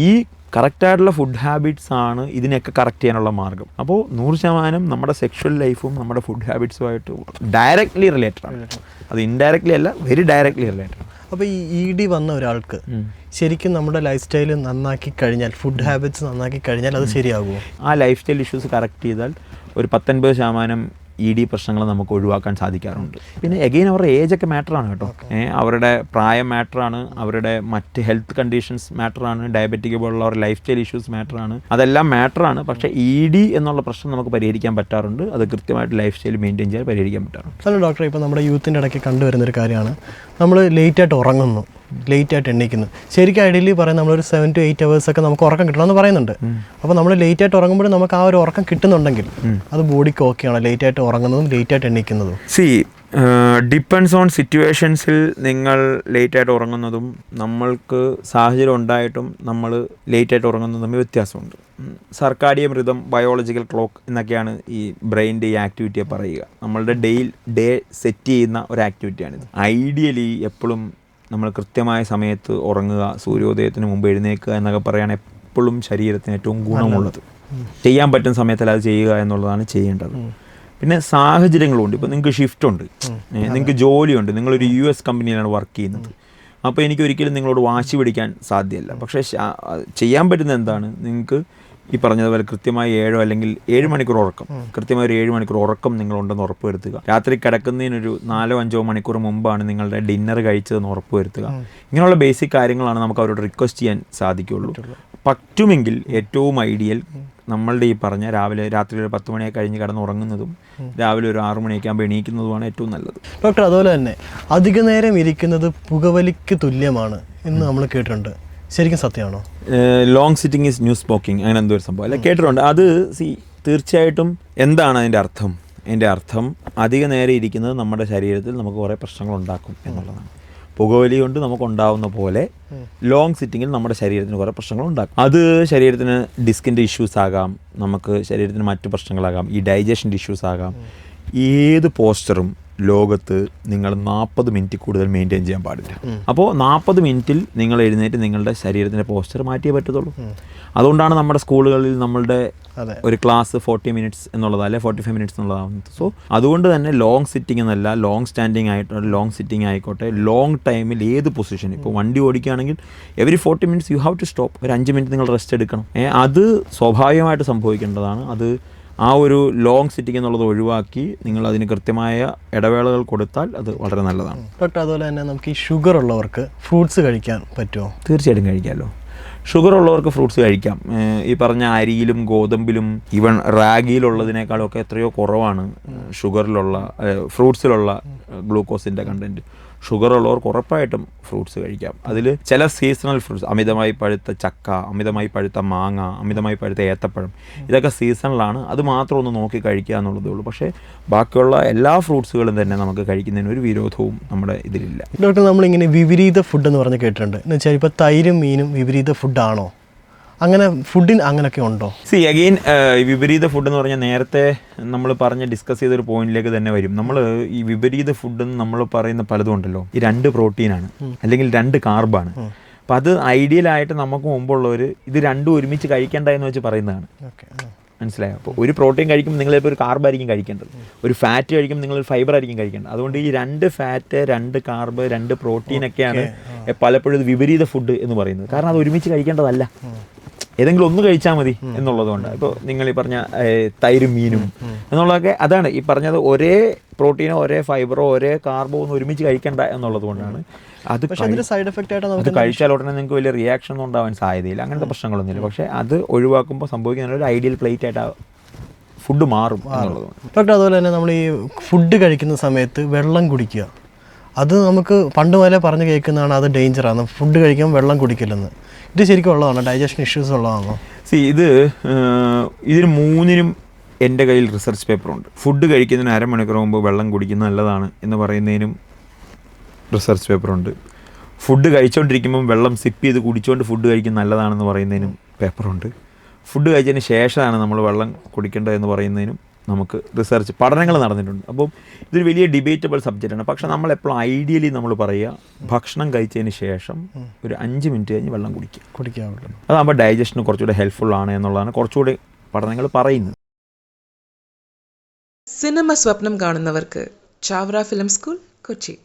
ഈ കറക്റ്റായിട്ടുള്ള ഫുഡ് ഹാബിറ്റ്സ് ആണ് ഇതിനെയൊക്കെ കറക്റ്റ് ചെയ്യാനുള്ള മാർഗ്ഗം. അപ്പോൾ 100% നമ്മുടെ സെക്ഷൽ ലൈഫും നമ്മുടെ ഫുഡ് ഹാബിറ്റ്സുമായിട്ട് ഡയറക്റ്റ്ലി റിലേറ്റഡ് ആണ്. അത് ഇൻഡയറക്റ്റ്ലി അല്ല, വെരി ഡയറക്റ്റ്ലി റിലേറ്റഡ്. അപ്പോൾ ഈ ED വന്ന ഒരാൾക്ക് ശരിക്കും നമ്മുടെ ലൈഫ് സ്റ്റൈൽ നന്നാക്കി കഴിഞ്ഞാൽ, ഫുഡ് ഹാബിറ്റ്സ് നന്നാക്കി കഴിഞ്ഞാൽ അത് ശരിയാകുമോ? ആ ലൈഫ് സ്റ്റൈൽ ഇഷ്യൂസ് കറക്റ്റ് ചെയ്താൽ ഒരു 50-50% ED പ്രശ്നങ്ങൾ നമുക്ക് ഒഴിവാക്കാൻ സാധിക്കാറുണ്ട്. പിന്നെ എഗെയിൻ അവരുടെ ഏജൊക്കെ മാറ്ററാണ് കേട്ടോ. അവരുടെ പ്രായം മാറ്ററാണ്, അവരുടെ മറ്റ് ഹെൽത്ത് കണ്ടീഷൻസ് മാറ്ററാണ്, ഡയബറ്റിക് പോലുള്ള അവരുടെ ലൈഫ് സ്റ്റൈൽ ഇഷ്യൂസ് മാറ്ററാണ്, അതെല്ലാം മാറ്ററാണ്. പക്ഷേ ED എന്നുള്ള പ്രശ്നം നമുക്ക് പരിഹരിക്കാൻ പറ്റാറുണ്ട്. അത് കൃത്യമായിട്ട് ലൈഫ് സ്റ്റൈൽ മെയിൻറ്റെയിൻ ചെയ്യാൻ പരിഹരിക്കാൻ പറ്റാറുണ്ട്. അല്ല ഡോക്ടറെ, ഇപ്പോൾ നമ്മുടെ യൂത്തിൻ്റെ ഇടയ്ക്ക് കണ്ടുവരുന്നൊരു കാര്യമാണ്, നമ്മൾ ലേറ്റായിട്ട് ഉറങ്ങുന്നു, ലേറ്റായിട്ട് എണീക്കുന്നു. ശരിക്കും ഐഡിയലി പറയുന്നത് നമ്മളൊരു 7 to 8 hours ഒക്കെ നമുക്ക് ഉറക്കം കിട്ടണമെന്ന് പറയുന്നുണ്ട്. അപ്പോൾ നമ്മൾ ലേറ്റായിട്ട് ഉറങ്ങുമ്പോൾ നമുക്ക് ആ ഒരു ഉറക്കം കിട്ടുന്നുണ്ടെങ്കിൽ അത് ബോഡിക്ക് ഓക്കെയാണ്, ലേറ്റായിട്ട് ഉറങ്ങുന്നതും ലേറ്റായിട്ട് എണീക്കുന്നതും? ഡിപ്പെൻഡ്സ് ഓൺ സിറ്റുവേഷൻസിൽ നിങ്ങൾ ലേറ്റായിട്ട് ഉറങ്ങുന്നതും നമ്മൾക്ക് സാഹചര്യം ഉണ്ടായിട്ടും നമ്മൾ ലേറ്റായിട്ട് ഉറങ്ങുന്നതും തമ്മിൽ വ്യത്യാസമുണ്ട്. സർക്കാഡിയം റിതം, ബയോളജിക്കൽ ക്ലോക്ക് എന്നൊക്കെയാണ് ഈ ബ്രെയിനിൻ്റെ ഈ ആക്ടിവിറ്റിയെ പറയുക. നമ്മളുടെ ഡേ സെറ്റ് ചെയ്യുന്ന ഒരു ആക്ടിവിറ്റിയാണിത്. ഐഡിയലി എപ്പോഴും നമ്മൾ കൃത്യമായ സമയത്ത് ഉറങ്ങുക, സൂര്യോദയത്തിന് മുമ്പ് എഴുന്നേൽക്കുക എന്നൊക്കെ പറയാൻ എപ്പോഴും ശരീരത്തിന് ഏറ്റവും ഗുണമുള്ളത്. ചെയ്യാൻ പറ്റുന്ന സമയത്തിൽ അത് ചെയ്യുക എന്നുള്ളതാണ് ചെയ്യേണ്ടത്. പിന്നെ സാഹചര്യങ്ങളുണ്ട്. ഇപ്പോൾ നിങ്ങൾക്ക് ഷിഫ്റ്റ് ഉണ്ട്, നിങ്ങൾക്ക് ജോലിയുണ്ട്, നിങ്ങളൊരു US കമ്പനിയിലാണ് വർക്ക് ചെയ്യുന്നത്. അപ്പോൾ എനിക്ക് ഒരിക്കലും നിങ്ങളോട് വാശി പിടിക്കാൻ സാധ്യമല്ല. പക്ഷേ ചെയ്യാൻ പറ്റുന്ന എന്താണ്, നിങ്ങൾക്ക് ഈ പറഞ്ഞതുപോലെ കൃത്യമായി 7 അല്ലെങ്കിൽ 7 മണിക്കൂർ ഉറക്കം, കൃത്യമായി ഒരു 7 മണിക്കൂർ ഉറക്കം നിങ്ങളുണ്ടെന്ന് ഉറപ്പ് വരുത്തുക. രാത്രി കിടക്കുന്നതിനൊരു 4-5 മണിക്കൂർ മുമ്പാണ് നിങ്ങളുടെ ഡിന്നർ കഴിച്ചതെന്ന് ഉറപ്പ് വരുത്തുക. ഇങ്ങനെയുള്ള ബേസിക് കാര്യങ്ങളാണ് നമുക്ക് അവരോട് റിക്വസ്റ്റ് ചെയ്യാൻ സാധിക്കുകയുള്ളൂ. പറ്റുമെങ്കിൽ ഏറ്റവും ഐഡിയൽ നമ്മളുടെ ഈ പറഞ്ഞ രാത്രി ഒരു 10 മണിയൊക്കെ കഴിഞ്ഞ് കിടന്ന് ഉറങ്ങുന്നതും രാവിലെ ഒരു 6 മണിയൊക്കെ ആകുമ്പോൾ എണീക്കുന്നതുമാണ് ഏറ്റവും നല്ലത്. ഡോക്ടർ, അതുപോലെ തന്നെ അധിക നേരം ഇരിക്കുന്നത് പുകവലിക്ക് തുല്യമാണ് എന്ന് നമ്മൾ കേട്ടിട്ടുണ്ട്. ശരിക്കും സത്യമാണോ? Long sitting is new smoking, അങ്ങനെ എന്തോ ഒരു സംഭവം അല്ല, കേട്ടിട്ടുണ്ട്. അത് തീർച്ചയായിട്ടും എന്താണ് അതിൻ്റെ അർത്ഥം? അതിൻ്റെ അർത്ഥം അധിക നേരം ഇരിക്കുന്നത് നമ്മുടെ ശരീരത്തിൽ നമുക്ക് കുറേ പ്രശ്നങ്ങൾ ഉണ്ടാക്കും എന്നുള്ളതാണ്. പുകവലി കൊണ്ട് നമുക്കുണ്ടാവുന്ന പോലെ ലോങ് സിറ്റിങ്ങിൽ നമ്മുടെ ശരീരത്തിന് കുറേ പ്രശ്നങ്ങൾ ഉണ്ടാക്കും. അത് ശരീരത്തിന് ഡിസ്കിൻ്റെ ഇഷ്യൂസ് ആകാം, നമുക്ക് ശരീരത്തിന് മറ്റു പ്രശ്നങ്ങളാകാം, ഈ ഡൈജഷൻ്റെ ഇഷ്യൂസ് ആകാം. ഏത് പോസ്ചറും ലോകത്ത് നിങ്ങൾ 40 മിനിറ്റ് കൂടുതൽ മെയിൻറ്റെയിൻ ചെയ്യാൻ പാടില്ല. അപ്പോൾ 40 മിനിറ്റിൽ നിങ്ങൾ എഴുന്നേറ്റ് നിങ്ങളുടെ ശരീരത്തിൻ്റെ പോസ്ചർ മാറ്റിയേ പറ്റത്തുള്ളൂ. അതുകൊണ്ടാണ് നമ്മുടെ സ്കൂളുകളിൽ നമ്മളുടെ ഒരു ക്ലാസ് 40 മിനിറ്റ്സ് എന്നുള്ളത്, അല്ലെ 45 മിനിറ്റ്സ് എന്നുള്ളതാവുന്നത്. സോ അതുകൊണ്ട് തന്നെ ലോങ് സിറ്റിംഗ് എന്നല്ല, ലോങ് സ്റ്റാൻഡിങ് ആയിട്ടോ ലോങ് സിറ്റിംഗ് ആയിക്കോട്ടെ, ലോങ് ടൈമിൽ ഏത് പൊസിഷൻ, ഇപ്പോൾ വണ്ടി ഓടിക്കുകയാണെങ്കിൽ every 40 minutes you have to stop. ഒരു 5 മിനിറ്റ് നിങ്ങൾ റെസ്റ്റ് എടുക്കണം. അത് സ്വാഭാവികമായിട്ട് സംഭവിക്കേണ്ടതാണ്. അത് ആ ഒരു ലോങ് സിറ്റിംഗ് എന്നുള്ളത് ഒഴിവാക്കി നിങ്ങൾ അതിന് കൃത്യമായ ഇടവേളകൾ കൊടുത്താൽ അത് വളരെ നല്ലതാണ്. ഡോക്ടർ, അതുപോലെ തന്നെ നമുക്ക് ഈ ഷുഗർ ഉള്ളവർക്ക് ഫ്രൂട്ട്സ് കഴിക്കാൻ പറ്റുമോ? തീർച്ചയായിട്ടും കഴിക്കാമല്ലോ. ഷുഗർ ഉള്ളവർക്ക് ഫ്രൂട്ട്സ് കഴിക്കാം. ഈ പറഞ്ഞ അരിയിലും ഗോതമ്പിലും ഈവൻ റാഗിയിലുള്ളതിനേക്കാളൊക്കെ എത്രയോ കുറവാണ് ഫ്രൂട്ട്സിലുള്ള ഗ്ലൂക്കോസിൻ്റെ കണ്ടൻറ്റ്. ഷുഗർ ഉള്ളവർക്ക് ഉറപ്പായിട്ടും ഫ്രൂട്ട്സ് കഴിക്കാം. അതിൽ ചില സീസണൽ ഫ്രൂട്ട്സ്, അമിതമായി പഴുത്ത ചക്ക, അമിതമായി പഴുത്ത മാങ്ങ, അമിതമായി പഴുത്ത ഏത്തപ്പഴം, ഇതൊക്കെ സീസണലാണ്. അത് മാത്രം ഒന്ന് നോക്കി കഴിക്കുക എന്നുള്ളതേ ഉള്ളൂ. പക്ഷേ ബാക്കിയുള്ള എല്ലാ ഫ്രൂട്ട്സുകളും തന്നെ നമുക്ക് കഴിക്കുന്നതിന് ഒരു വിരോധവും നമ്മുടെ ഇതിലില്ല. ഡോക്ടർ, നമ്മളിങ്ങനെ വിപരീത ഫുഡ് എന്ന് പറഞ്ഞ് കേട്ടിട്ടുണ്ട്. എന്ന് വെച്ചാൽ ഇപ്പോൾ തൈരും മീനും വിപരീത ഫുഡാണോ? അങ്ങനെ ഫുഡിന് അങ്ങനെയൊക്കെ ഉണ്ടോ? അഗെയിൻ വിപരീത ഫുഡ് എന്ന് പറഞ്ഞാൽ നേരത്തെ നമ്മൾ ഡിസ്കസ് ചെയ്തൊരു പോയിന്റിലേക്ക് തന്നെ വരും. നമ്മൾ ഈ വിപരീത ഫുഡ് എന്ന് നമ്മൾ പറയുന്ന പലതും ഉണ്ടല്ലോ, ഈ 2 പ്രോട്ടീനാണ് അല്ലെങ്കിൽ 2 കാർബാണ്. അപ്പം അത് ഐഡിയലായിട്ട് നമുക്ക് മുമ്പുള്ളവർ ഇത് രണ്ടും ഒരുമിച്ച് കഴിക്കേണ്ട എന്ന് വെച്ച് പറയുന്നതാണ്. മനസ്സിലായോ? അപ്പോൾ ഒരു പ്രോട്ടീൻ കഴിക്കുമ്പോൾ നിങ്ങളിപ്പോൾ ഒരു കാർബായിരിക്കും കഴിക്കേണ്ടത്, ഒരു ഫാറ്റ് കഴിക്കുമ്പോൾ നിങ്ങൾ ഫൈബർ ആയിരിക്കും കഴിക്കേണ്ടത്. അതുകൊണ്ട് ഈ 2 ഫാറ്റ്, 2 കാർബ്, 2 പ്രോട്ടീനൊക്കെയാണ് പലപ്പോഴും ഇത് വിപരീത ഫുഡ് എന്ന് പറയുന്നത്. കാരണം അത് ഒരുമിച്ച് കഴിക്കേണ്ടതല്ല, ഏതെങ്കിലും ഒന്ന് കഴിച്ചാൽ മതി എന്നുള്ളതുകൊണ്ട്. ഇപ്പോൾ നിങ്ങൾ ഈ പറഞ്ഞ തൈരും മീനും എന്നുള്ളതൊക്കെ അതാണ് ഈ പറഞ്ഞത്, ഒരേ പ്രോട്ടീനോ ഒരേ ഫൈബറോ ഒരേ കാർബോ ഒന്നും ഒരുമിച്ച് കഴിക്കേണ്ട എന്നുള്ളത് കൊണ്ടാണ്. അത് സൈഡ് എഫക്റ്റ് ആയിട്ട് അത് കഴിച്ചാൽ ഉടനെ നിങ്ങൾക്ക് വലിയ റിയാക്ഷൻ ഒന്നും ഉണ്ടാവാൻ സാധ്യതയില്ല, അങ്ങനത്തെ പ്രശ്നങ്ങളൊന്നുമില്ല. പക്ഷേ അത് ഒഴിവാക്കുമ്പോൾ സംഭവിക്കുന്ന ഒരു ഐഡിയൽ പ്ലേറ്റ് ആയിട്ട് ഫുഡ് മാറും എന്നുള്ളതാണ്. ഡോക്ടർ, അതുപോലെ തന്നെ നമ്മൾ ഈ ഫുഡ് കഴിക്കുന്ന സമയത്ത് വെള്ളം കുടിക്കുക, അത് നമുക്ക് പണ്ട് മുതലേ പറഞ്ഞ് കേൾക്കുന്നതാണ്, അത് ഡേഞ്ചറാണ്, ഫുഡ് കഴിക്കുമ്പോൾ വെള്ളം കുടിക്കില്ലെന്ന്. ഇത് ശരിക്കും ഉള്ളതാണോ? ഡൈജഷൻ ഇഷ്യൂസ് ഉള്ളതാണോ? ഇതിന് മൂന്നിനും എൻ്റെ കയ്യിൽ റിസർച്ച് പേപ്പറുണ്ട്. ഫുഡ് കഴിക്കുന്നതിന് അരമണിക്കൂർ മുമ്പ് വെള്ളം കുടിക്കുന്നത് നല്ലതാണ് എന്ന് പറയുന്നതിനും റിസർച്ച് പേപ്പറുണ്ട്. ഫുഡ് കഴിച്ചുകൊണ്ടിരിക്കുമ്പം വെള്ളം സിപ്പ് ചെയ്ത് കുടിച്ചുകൊണ്ട് ഫുഡ് കഴിക്കുന്നത് നല്ലതാണെന്ന് പറയുന്നതിനും പേപ്പറുണ്ട്. ഫുഡ് കഴിച്ചതിന് ശേഷമാണ് നമ്മൾ വെള്ളം കുടിക്കേണ്ടത് എന്ന് പറയുന്നതിനും നമുക്ക് റിസർച്ച് പഠനങ്ങൾ നടന്നിട്ടുണ്ട്. അപ്പം ഇതൊരു വലിയ ഡിബേറ്റബിൾ സബ്ജക്റ്റാണ്. പക്ഷേ നമ്മളെപ്പോഴും ഐഡിയലി നമ്മൾ പറയുക, ഭക്ഷണം കഴിച്ചതിന് ശേഷം ഒരു 5 മിനിറ്റ് കഴിഞ്ഞ് വെള്ളം കുടിക്കാവുള്ളൂ. അതാകുമ്പോൾ ഡൈജഷന് കുറച്ചുകൂടെ ഹെൽപ്ഫുൾ ആണ് എന്നുള്ളതാണ് കുറച്ചുകൂടി പഠനങ്ങൾ പറയുന്നത്. സിനിമ സ്വപ്നം കാണുന്നവർക്ക് ചാവറ ഫിലിം സ്കൂൾ, കൊച്ചി.